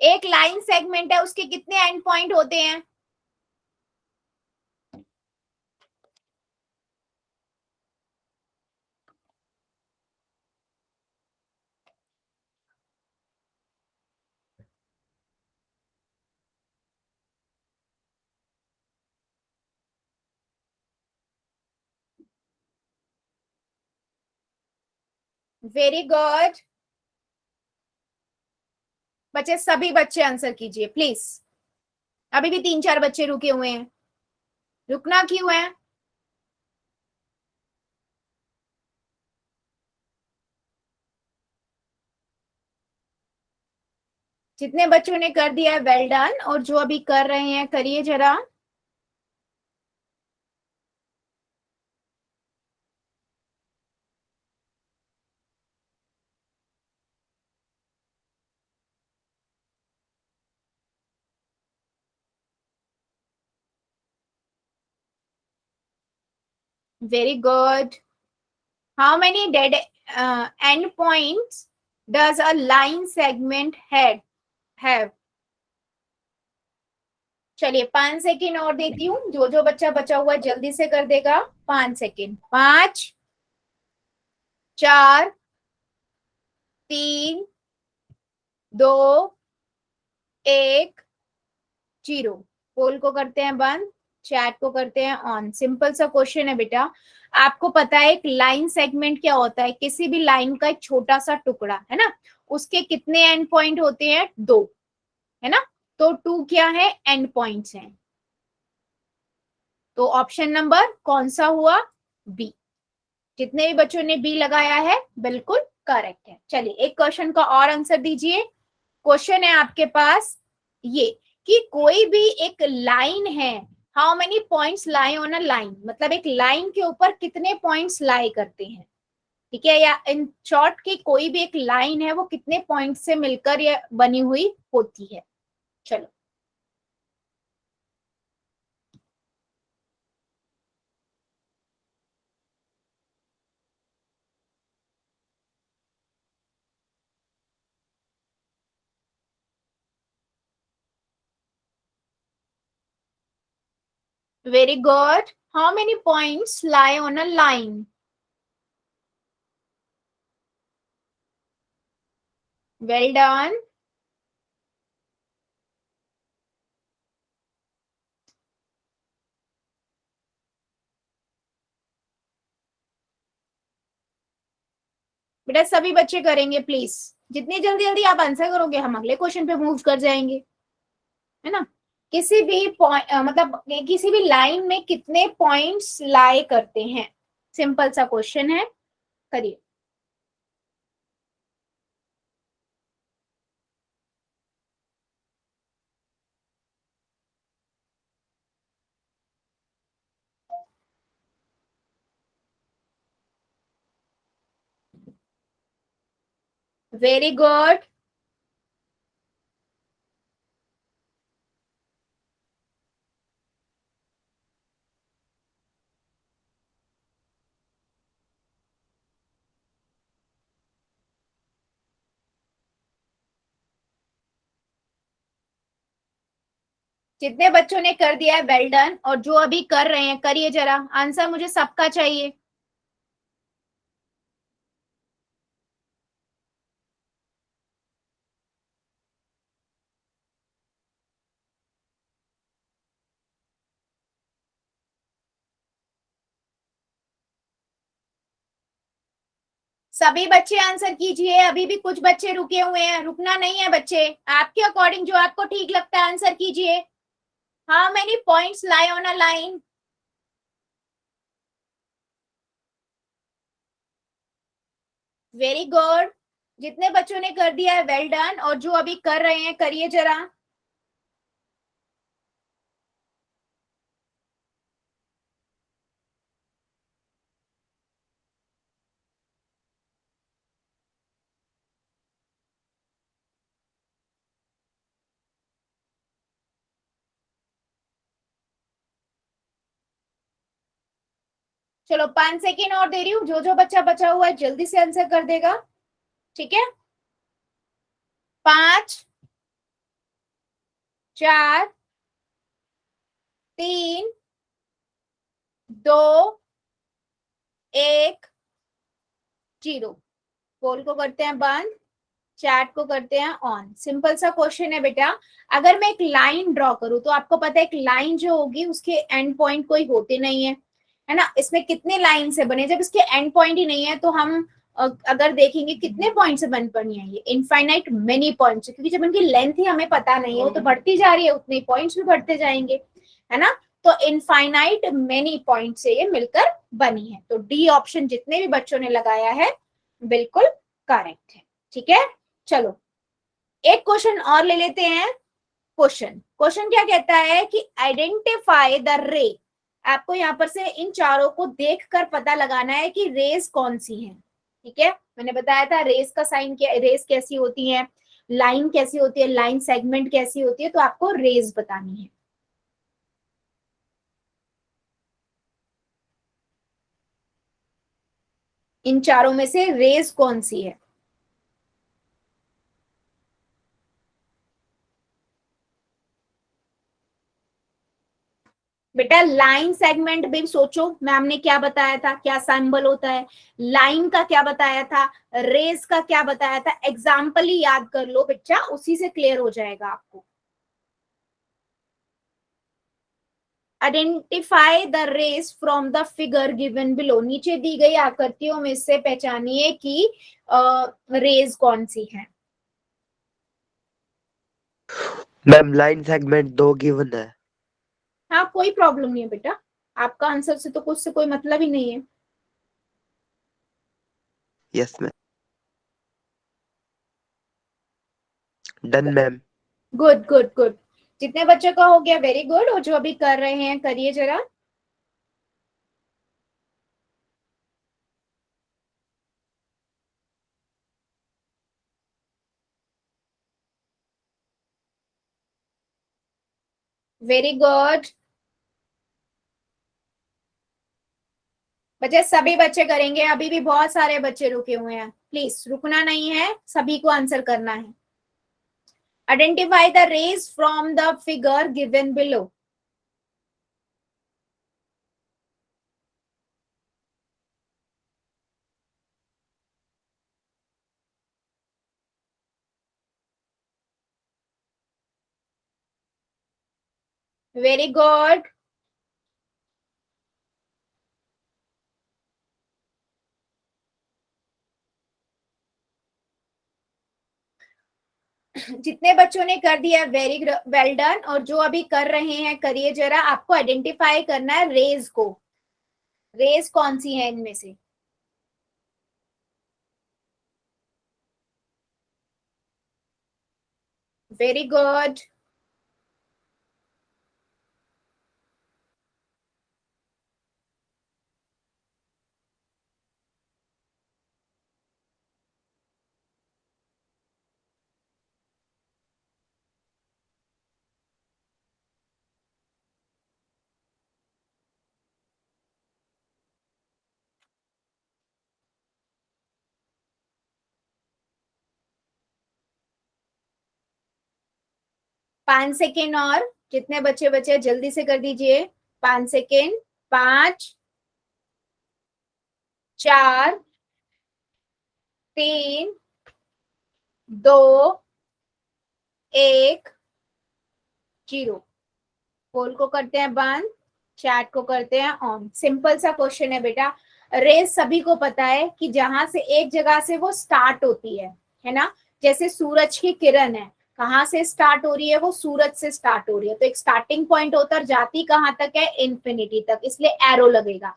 एक लाइन सेगमेंट है, उसके कितने एंड पॉइंट होते हैं। वेरी गुड बच्चे, सभी बच्चे आंसर कीजिए प्लीज। अभी भी 3-4 बच्चे रुके हुए हैं, रुकना क्यों है? जितने बच्चों ने कर दिया है वेल डन, और जो अभी कर रहे हैं करिए जरा। Very good. How many dead and points does a line segment have? चलिए 5 सेकेंड और देती हूँ, जो जो बच्चा बचा हुआ है जल्दी से कर देगा। 5 सेकेंड। 5, 4, 3, 2, 1, 0। पोल को करते हैं बंद, चैट को करते हैं ऑन। सिंपल सा क्वेश्चन है बेटा। आपको पता है एक लाइन सेगमेंट क्या होता है? किसी भी लाइन का एक छोटा सा टुकड़ा, है ना, उसके कितने एंड पॉइंट होते हैं? 2, है ना। तो 2 क्या है? एंड पॉइंट्स हैं। तो ऑप्शन नंबर कौन सा हुआ? बी। जितने भी बच्चों ने बी लगाया है बिल्कुल करेक्ट है। चलिए एक क्वेश्चन का और आंसर दीजिए। क्वेश्चन है आपके पास ये कि कोई भी एक लाइन है, how many points lie on a line, मतलब एक लाइन के ऊपर कितने पॉइंट्स लाई करते हैं, ठीक है, या इन शॉर्ट की कोई भी एक लाइन है वो कितने पॉइंट से मिलकर ये बनी हुई होती है। चलो very good. How many points lie on a line? Well done. बेटा सभी बच्चे करेंगे प्लीज, जितनी जल्दी जल्दी आप आंसर करोगे हम अगले क्वेश्चन पे मूव कर जाएंगे, है ना। किसी भी पॉइंट मतलब किसी भी लाइन में कितने पॉइंट्स लाई करते हैं, सिंपल सा क्वेश्चन है, करिए। Very good. जितने बच्चों ने कर दिया है वेल डन, और जो अभी कर रहे हैं करिए जरा। आंसर मुझे सबका चाहिए। सभी बच्चे आंसर कीजिए, अभी भी कुछ बच्चे रुके हुए हैं, रुकना नहीं है बच्चे। आपके अकॉर्डिंग जो आपको ठीक लगता है आंसर कीजिए। How many points lie on a line? Very good. जितने बच्चों ने कर दिया है वेल डन, और जो अभी कर रहे हैं करिए जरा। चलो 5 सेकेंड और दे रही हूँ, जो जो बच्चा बचा हुआ है जल्दी से आंसर कर देगा, ठीक है। 5, 4, 3, 2, 1, 0। पोल को करते हैं बंद, चैट को करते हैं ऑन। सिंपल सा क्वेश्चन है बेटा। अगर मैं एक लाइन ड्रॉ करूं तो आपको पता है एक लाइन जो होगी उसके एंड पॉइंट कोई होते नहीं है, है ना। इसमें कितने लाइन से बने? जब इसके एंड पॉइंट ही नहीं है तो हम अगर देखेंगे कितने पॉइंट से बन पड़ी है, ये इनफाइनाइट मेनी पॉइंट्स, क्योंकि जब उनकी लेंथ ही हमें पता नहीं है, वो तो बढ़ती जा रही है, उतने पॉइंट्स भी बढ़ते जाएंगे, है ना। तो इनफाइनाइट मेनी पॉइंट से ये मिलकर बनी है। तो डी ऑप्शन जितने भी बच्चों ने लगाया है बिल्कुल करेक्ट है। ठीक है, चलो एक क्वेश्चन और ले लेते हैं। क्वेश्चन क्या कहता है कि आइडेंटिफाई द रे। आपको यहाँ पर से इन चारों को देखकर पता लगाना है कि रेस कौन सी है। ठीक है, मैंने बताया था रेस का साइन क्या, रेस कैसी होती है, लाइन कैसी होती है, लाइन सेगमेंट कैसी होती है, तो आपको रेस बतानी है। इन चारों में से रेस कौन सी है। बेटा लाइन सेगमेंट भी सोचो, मैम ने क्या बताया था, क्या सिंबल होता है, लाइन का क्या बताया था, रेस का क्या बताया था, एग्जाम्पल ही याद कर लो बच्चा, उसी से क्लियर हो जाएगा आपको। Identify the rays from the figure given below. नीचे दी गई आकृतियों में से पहचानिए कि रेस कौन सी है। मैम लाइन सेगमेंट 2 गिवन है। हाँ कोई प्रॉब्लम नहीं है बेटा, आपका आंसर से तो कुछ से कोई मतलब ही नहीं है। Yes ma'am, done ma'am. Good good good, जितने बच्चों का हो गया वेरी गुड, और जो अभी कर रहे हैं करिए जरा। वेरी गुड बच्चे, सभी बच्चे करेंगे, अभी भी बहुत सारे बच्चे रुके हुए हैं, प्लीज रुकना नहीं है, सभी को आंसर करना है। Identify the rays from the figure given below. Very good, जितने बच्चों ने कर दिया वेरी वेल डन, और जो अभी कर रहे हैं करिए जरा। आपको आइडेंटिफाई करना है रेस को, रेस कौन सी है इनमें से। वेरी गुड, 5 सेकेंड और, जितने बच्चे बचे जल्दी से कर दीजिए। 5 सेकेंड, 5, 4, 3, 2, 1, 0। पोल को करते हैं बंद, चैट को करते हैं ऑन। सिंपल सा क्वेश्चन है बेटा। रेस सभी को पता है कि जहां से एक जगह से वो स्टार्ट होती है ना। जैसे सूरज की किरण है, कहाँ से स्टार्ट हो रही है, वो सूरज से स्टार्ट हो रही है, तो एक स्टार्टिंग पॉइंट होता है, जाती कहाँ तक है, इन्फिनिटी तक, इसलिए एरो लगेगा।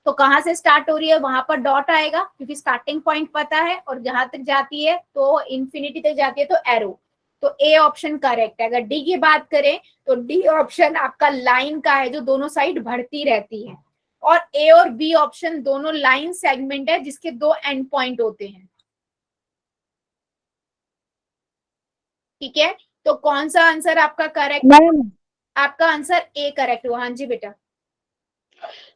तो कहाँ से स्टार्ट हो रही है वहां पर डॉट आएगा, क्योंकि स्टार्टिंग पॉइंट पता है, और जहां तक जाती है तो इन्फिनिटी तक जाती है, तो एरो। तो ए ऑप्शन करेक्ट है। अगर डी की बात करें तो डी ऑप्शन आपका लाइन का है, जो दोनों साइड बढ़ती रहती है, और ए और बी ऑप्शन दोनों लाइन सेगमेंट है, जिसके 2 एंड पॉइंट होते हैं। ठीक है, तो कौन सा आंसर आपका करेक्ट। मैम आपका आंसर ए करेक्ट हुआ। हाँ जी बेटा।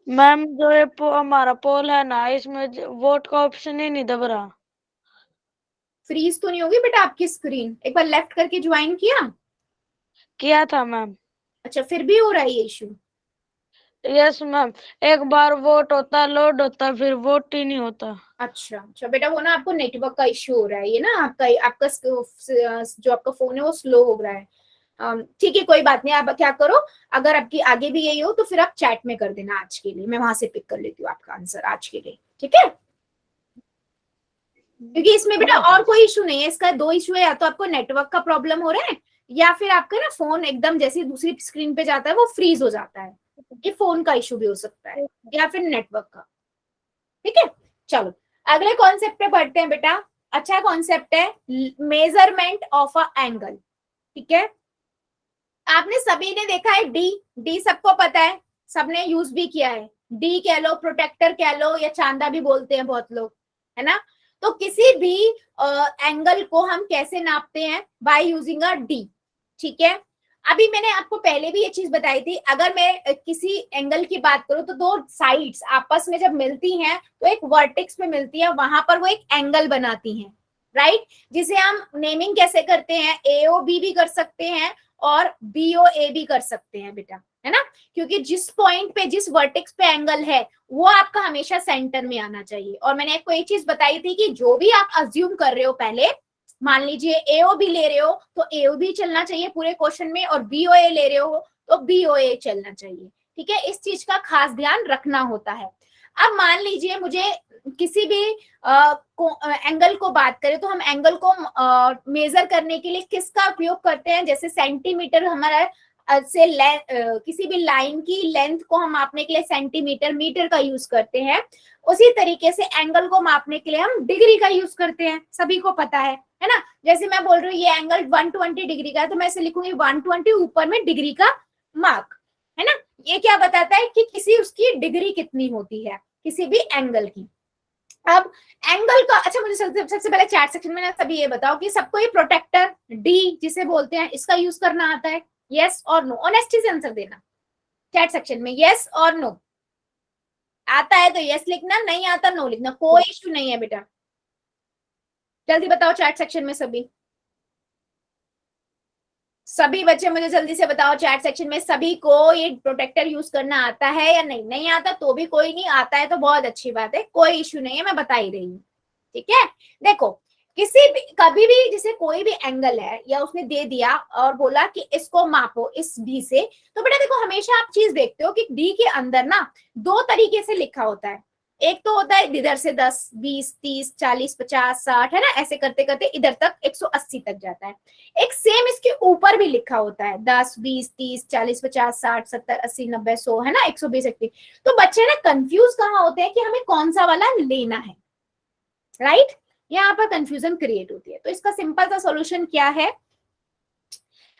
मैम जो ये हमारा पोल है ना, इसमें वोट का ऑप्शन ही नहीं दब रहा। फ्रीज तो नहीं होगी बेटा आपकी स्क्रीन, एक बार लेफ्ट करके ज्वाइन किया था मैम। अच्छा, फिर भी हो रहा है ये इशू। यस मैम, एक बार वोट होता, लोड होता, फिर वोट ही नहीं होता। अच्छा अच्छा बेटा, वो ना आपको नेटवर्क का इश्यू हो रहा है, ये ना आपका आपका जो आपका फोन है वो स्लो हो रहा है। ठीक है कोई बात नहीं, आप क्या करो, अगर आपकी आगे भी यही हो तो फिर आप चैट में कर देना, आज के लिए मैं वहां से पिक कर लेती हूँ आपका आंसर आज के लिए। ठीक है, क्योंकि इसमें बेटा और कोई इशू नहीं है, इसका दो इशू है, या तो आपको नेटवर्क का प्रॉब्लम हो रहा है या फिर आपका ना फोन एकदम जैसे दूसरी स्क्रीन पे जाता है वो फ्रीज हो जाता है, ये फोन का इशू भी हो सकता है या फिर नेटवर्क का। ठीक है, चलो अगले कॉन्सेप्ट पे बढ़ते हैं बेटा। अच्छा कॉन्सेप्ट है मेजरमेंट ऑफ अ एंगल। ठीक है, आपने सभी ने देखा है डी, डी सबको पता है, सबने यूज भी किया है, डी कह लो, प्रोटेक्टर कह लो, या चांदा भी बोलते हैं बहुत लोग, है ना। तो किसी भी एंगल को हम कैसे नापते हैं, बाय यूजिंग अ डी। ठीक है, अभी मैंने आपको पहले भी ये चीज बताई थी, अगर मैं किसी एंगल की बात करूं तो दो साइड्स आपस में जब मिलती हैं तो एक वर्टेक्स पे मिलती है, वहां पर वो एक एंगल बनाती हैं, राइट, जिसे हम नेमिंग कैसे करते हैं, एओ बी भी कर सकते हैं और बीओ ए भी कर सकते हैं बेटा, है ना, क्योंकि जिस पॉइंट पे जिस वर्टेक्स पे एंगल है वो आपका हमेशा सेंटर में आना चाहिए। और मैंने आपको एक चीज बताई थी कि जो भी आप अज्यूम कर रहे हो, पहले मान लीजिए एओ भी ले रहे हो तो एओ भी चलना चाहिए पूरे क्वेश्चन में, और बीओ ए ले रहे हो तो बीओ ए चलना चाहिए। ठीक है, इस चीज का खास ध्यान रखना होता है। अब मान लीजिए मुझे किसी भी एंगल को बात करें तो हम एंगल को मेजर करने के लिए किसका उपयोग करते हैं, जैसे सेंटीमीटर हमारा से किसी भी लाइन की लेंथ को हम मापने के लिए सेंटीमीटर मीटर का यूज करते हैं, उसी तरीके से एंगल को मापने के लिए हम डिग्री का यूज करते हैं, सभी को पता है ना। जैसे मैं बोल रही हूँ ये एंगल 120 डिग्री का है तो मैं इसे लिखूंगी 120 ऊपर में डिग्री का मार्क, है ना। ये क्या बताता है कि किसी उसकी डिग्री कितनी होती है किसी भी एंगल की। अब एंगल का, अच्छा मुझे सबसे पहले चैट सेक्शन में ना सभी ये बताओ कि सबको ये प्रोटेक्टर डी जिसे बोलते हैं इसका यूज करना आता है, यस और नो, ऑनेस्टी से आंसर देना चैट सेक्शन में, यस और नो। आता है तो यस लिखना, नहीं आता नो लिखना, कोई इश्यू नहीं है बेटा। जल्दी बताओ चैट सेक्शन में सभी, सभी बच्चे मुझे जल्दी से बताओ चैट सेक्शन में सभी को ये प्रोटेक्टर यूज करना आता है या नहीं, नहीं आता तो भी कोई नहीं, आता है तो बहुत अच्छी बात है, कोई इश्यू नहीं है, मैं बता ही रही हूँ। ठीक है, देखो किसी भी कभी भी जैसे कोई भी एंगल है या उसने दे दिया और बोला कि इसको मापो इस डी से, तो बेटा देखो हमेशा आप चीज देखते हो कि डी के अंदर ना दो तरीके से लिखा होता है, एक तो होता है इधर से 10 20 30 40 50 60, है ना, ऐसे करते करते इधर तक 180 तक जाता है। एक सेम इसके ऊपर भी लिखा होता है 10 20 30 40 50 60 70 80 90 100, है ना, 120 80। तो बच्चे ना कंफ्यूज कहाँ होते हैं कि हमें कौन सा वाला लेना है, राइट, यहाँ पर कंफ्यूजन क्रिएट होती है। तो इसका सिंपल सा सॉल्यूशन क्या है,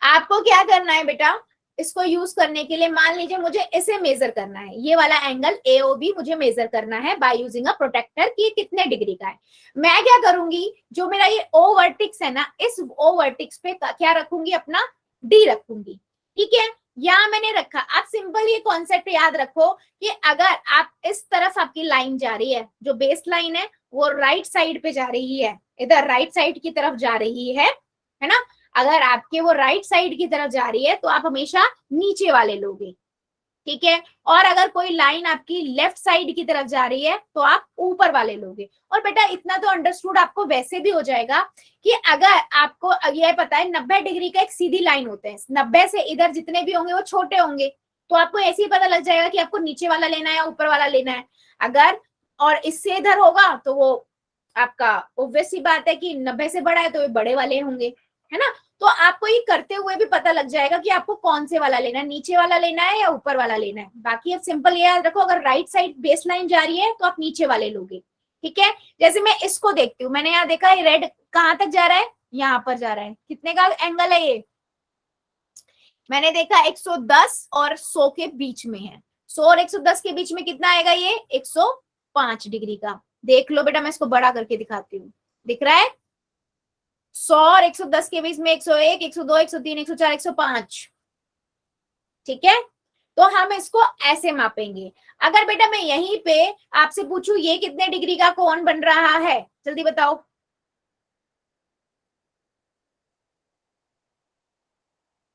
आपको क्या करना है बेटा, इसको यूज करने के लिए मान लीजिए मुझे इसे मेजर करना है, ये वाला एंगल एओबी मुझे मेजर करना है बाय यूजिंग अ प्रोटेक्टर कि कितने डिग्री का है। मैं क्या करूंगी, जो मेरा ये ओ वर्टिक्स है ना, इस ओ वर्टिक्स पे क्या रखूंगी, अपना डी रखूंगी। ठीक है, यहां मैंने रखा। आप सिंपल ये कॉन्सेप्ट याद रखो कि अगर आप इस तरफ आपकी लाइन जा रही है, जो बेस लाइन है वो राइट साइड पे जा रही है, इधर राइट साइड की तरफ जा रही है ना, अगर आपके वो राइट साइड की तरफ जा रही है तो आप हमेशा नीचे वाले लोगे। ठीक है, और अगर कोई लाइन आपकी लेफ्ट साइड की तरफ जा रही है तो आप ऊपर वाले लोगे। और बेटा इतना तो अंडरस्टूड आपको वैसे भी हो जाएगा कि अगर आपको यह पता है 90 डिग्री का एक सीधी लाइन होता है, 90 से इधर जितने भी होंगे वो छोटे होंगे, तो आपको ऐसे ही पता लग जाएगा कि आपको नीचे वाला लेना है या ऊपर वाला लेना है। अगर और इससे इधर होगा तो वो आपका ऑब्वियस सी बात है कि 90 से बड़ा है तो ये बड़े वाले होंगे, है ना। तो आपको ये करते हुए भी पता लग जाएगा कि आपको कौन से वाला लेना है, नीचे वाला लेना है या ऊपर वाला लेना है। बाकी अब सिंपल ये याद रखो, अगर राइट साइड बेस लाइन जा रही है तो आप नीचे वाले लोगे। ठीक है, जैसे मैं इसको देखती हूँ, मैंने यहाँ देखा है रेड कहाँ तक जा रहा है, यहाँ पर जा रहा है, कितने का एंगल है ये, मैंने देखा 110 और 100 के बीच में है, 100 और 110 के बीच में कितना आएगा ये 105 डिग्री का। देख लो बेटा मैं इसको बड़ा करके दिखाती हूँ, दिख रहा है, 100 और 110 के बीच में 101 102 103 104 105। ठीक है, तो हम इसको ऐसे मापेंगे। अगर बेटा मैं यहीं पे आपसे पूछूं ये कितने डिग्री का कोण बन रहा है, जल्दी बताओ।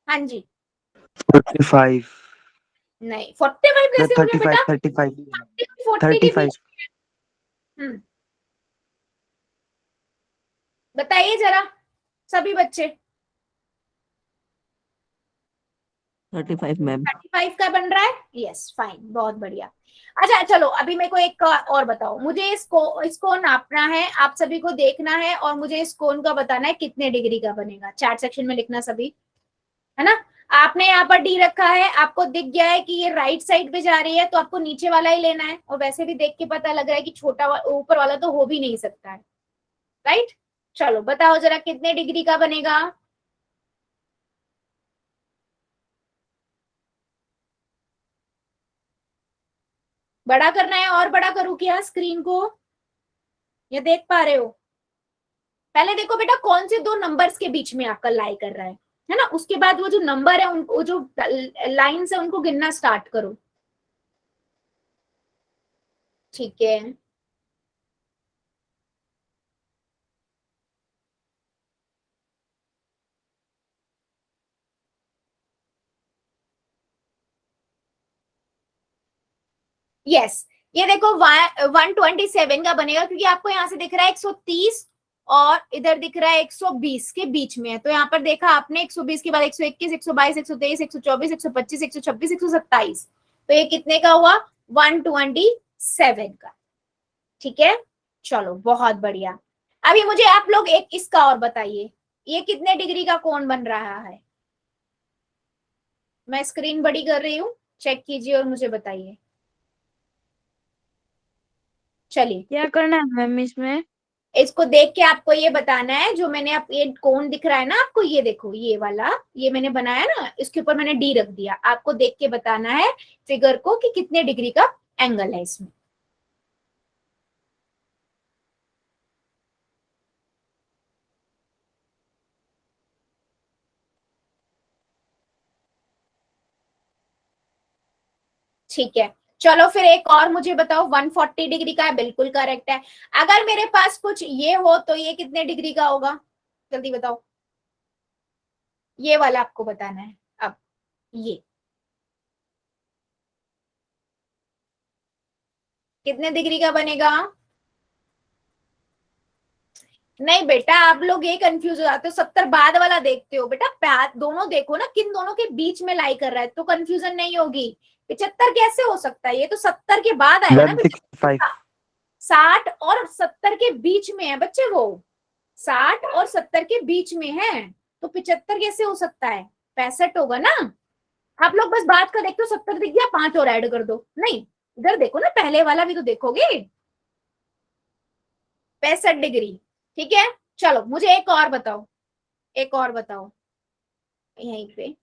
हाँ जी, 45 नहीं 45 कैसे हो गया 35 बेटा, 35 40 के 35 बीच। बताइए जरा सभी बच्चे, 35 मैम। 35 का बन रहा है, यस फाइन, बहुत बढ़िया। अच्छा चलो अभी मेरे को एक और बताओ, मुझे इसको नापना है, आप सभी को देखना है और मुझे इस कोण का बताना है कितने डिग्री का बनेगा। चैट सेक्शन में लिखना सभी, है ना। आपने यहाँ पर डी रखा है, आपको दिख गया है कि ये राइट साइड पे जा रही है, तो आपको नीचे वाला ही लेना है। और वैसे भी देख के पता लग रहा है कि ऊपर वाला तो हो भी नहीं सकता है, राइट। चलो बताओ जरा कितने डिग्री का बनेगा। बड़ा करना है और बड़ा करूं क्या स्क्रीन को, ये देख पा रहे हो। पहले देखो बेटा कौन से दो नंबर्स के बीच में आपका लाई कर रहा है ना। उसके बाद वो जो नंबर है उनको, जो लाइन्स है उनको गिनना स्टार्ट करो, ठीक है। यस ये देखो 127 का बनेगा, क्योंकि आपको यहाँ से दिख रहा है 130 और इधर दिख रहा है 120 के बीच में है। तो यहाँ पर देखा आपने 120 के बाद 121, 122, 123, 124, 125, 126, 127, तो ये कितने का हुआ 127 का, ठीक है। चलो बहुत बढ़िया। अभी मुझे आप लोग एक इसका और बताइए, ये कितने डिग्री का कोण बन रहा है। मैं स्क्रीन बड़ी कर रही हूँ, चेक कीजिए और मुझे बताइए। चलिए क्या करना है मैम इसमें? इसको देख के आपको ये बताना है, जो मैंने आप ये कोण दिख रहा है ना आपको, ये देखो ये वाला, ये मैंने बनाया ना, इसके ऊपर मैंने डी रख दिया। आपको देख के बताना है फिगर को कि कितने डिग्री का एंगल है इसमें। ठीक है चलो फिर एक और मुझे बताओ, 140 डिग्री का है, बिल्कुल करेक्ट है। अगर मेरे पास कुछ ये हो तो ये कितने डिग्री का होगा, जल्दी बताओ। ये वाला आपको बताना है। अब ये कितने डिग्री का बनेगा। नहीं बेटा आप लोग ये कंफ्यूज हो जाते हो, 70 बाद वाला देखते हो बेटा, दोनों देखो ना, किन दोनों के बीच में लाई कर रहा है, तो कंफ्यूजन नहीं होगी। 75 कैसे हो सकता है, ये तो 70 के बाद आएगा ना मैम बेटा। 65। 60 और 70 के बीच में है बच्चे, वो 60 और 70 के बीच में है, तो 75 कैसे हो सकता है, 65 होगा ना। आप लोग बस बात का देखते हो, 70 दिख गया 5 और ऐड कर दो, नहीं इधर देखो ना, पहले वाला भी तो देखोगे, 65 डिग्री, ठीक है। चलो मुझे एक और बताओ, एक और बताओ यहीं पे।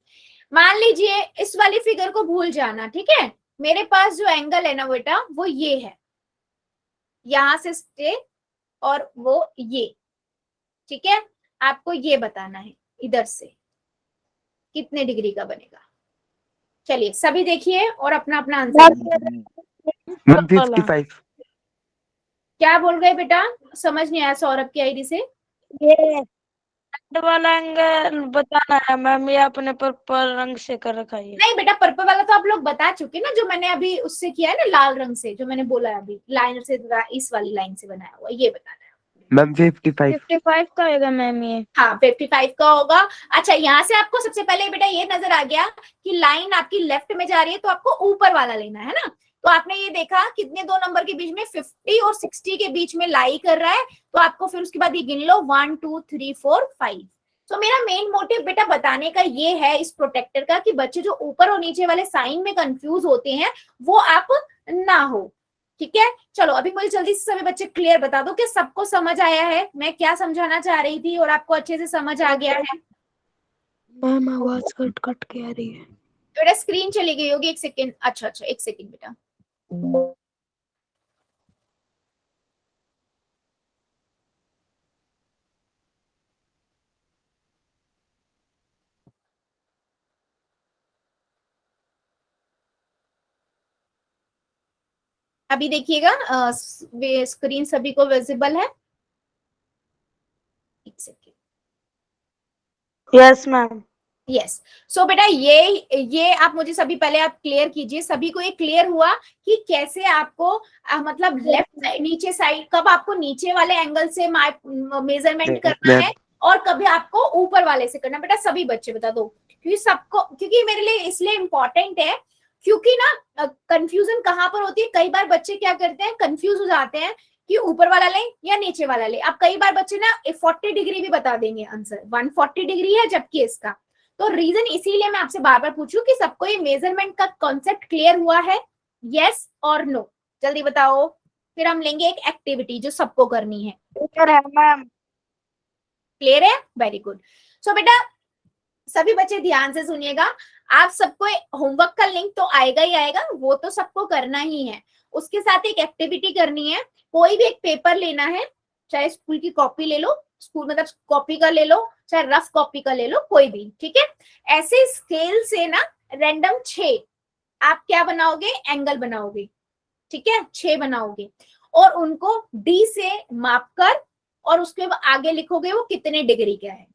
मान लीजिए इस वाली फिगर को भूल जाना, ठीक है। मेरे पास जो एंगल है ना बेटा वो ये है, यहां से स्टे और वो ये, ठीक है। आपको ये बताना है इधर से कितने डिग्री का बनेगा। चलिए सभी देखिए और अपना अपना आंसर। मैम 55। क्या बोल गए बेटा, समझ नहीं आया सौरभ की आईडी से। ये रेड वाला एंगल बताना है मैम, ये आपने पर्पल रंग से कर रखा है। नहीं बेटा पर्पल वाला तो आप लोग बता चुके ना, जो मैंने अभी उससे किया है ना लाल रंग से, जो मैंने बोला अभी लाइन से, इस वाली लाइन से बनाया हुआ, ये बताना है। मैम 55। 55 का होगा मैम ये। हाँ 55 का होगा। अच्छा यहाँ से आपको सबसे पहले बेटा ये नजर आ गया कि लाइन आपकी लेफ्ट में जा रही है, तो आपको ऊपर वाला लेना है ना। तो आपने ये देखा कितने दो नंबर के बीच में, 50 और 60 के बीच में लाई कर रहा है, तो आपको फिर उसके बाद ये गिन लो 1 2 3 4 5। तो मेरा मेन मोटिव बेटा बताने का ये है इस प्रोटेक्टर का, कि बच्चे जो ऊपर और नीचे वाले साइन में कंफ्यूज होते हैं वो आप ना हो, ठीक है। चलो अभी मुझे जल्दी से सभी बच्चे क्लियर बता दो कि सबको समझ आया है मैं क्या समझाना चाह रही थी, और आपको अच्छे से समझ आ गया है। मैम आवाज कट कट के आ रही है। बेटा स्क्रीन चली गई होगी, एक सेकेंड। अच्छा अच्छा एक सेकेंड बेटा। अभी देखिएगा स्क्रीन सभी को विजिबल है, एक second. Yes ma'am. Yes so बेटा ये आप मुझे सभी पहले आप क्लियर कीजिए, सभी को ये क्लियर हुआ कि कैसे आपको मतलब लेफ्ट साइड नीचे साइड, कब आपको नीचे वाले एंगल से मेजरमेंट करना है और कभी आपको ऊपर वाले से करना। बेटा सभी बच्चे बता दो, क्योंकि मेरे लिए इसलिए इंपॉर्टेंट है, क्योंकि ना कंफ्यूजन कहाँ पर होती है, कई बार बच्चे क्या करते हैं, कंफ्यूज हो जाते हैं कि ऊपर वाला ले या नीचे वाला ले। अब कई बार बच्चे ना 40 डिग्री भी बता देंगे आंसर, 140 डिग्री है जबकि इसका। तो रीजन इसीलिए मैं आपसे बार बार पूछूं कि सबको ये मेजरमेंट का कॉन्सेप्ट क्लियर हुआ है, यस और नो? जल्दी बताओ, फिर हम लेंगे एक एक्टिविटी जो सबको करनी है। क्लियर है मैम। क्लियर है, वेरी गुड। सो बेटा सभी बच्चे ध्यान से सुनिएगा, आप सबको होमवर्क का लिंक तो आएगा ही आएगा, वो तो सबको करना ही है। उसके साथ एक एक्टिविटी करनी है, कोई भी एक पेपर लेना है, चाहे स्कूल की कॉपी ले लो, स्कूल मतलब कॉपी का ले लो, चाहे रफ कॉपी का ले लो, कोई भी, ठीक है। ऐसे स्केल से ना रैंडम 6 आप क्या बनाओगे, एंगल बनाओगे, ठीक है, 6 बनाओगे और उनको डी से माप कर और उसके आगे लिखोगे वो कितने डिग्री का है,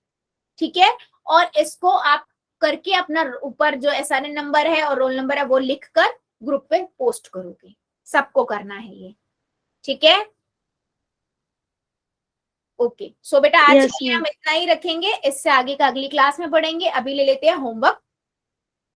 ठीक है। और इसको आप करके अपना ऊपर जो एसआरएन नंबर है और रोल नंबर है वो लिखकर ग्रुप पे पोस्ट करोगे। सबको करना है ये, ठीक है। ओके, सो बेटा आज Yes, के लिए हम इतना ही रखेंगे, इससे आगे का अगली क्लास में पढ़ेंगे। अभी ले लेते हैं होमवर्क।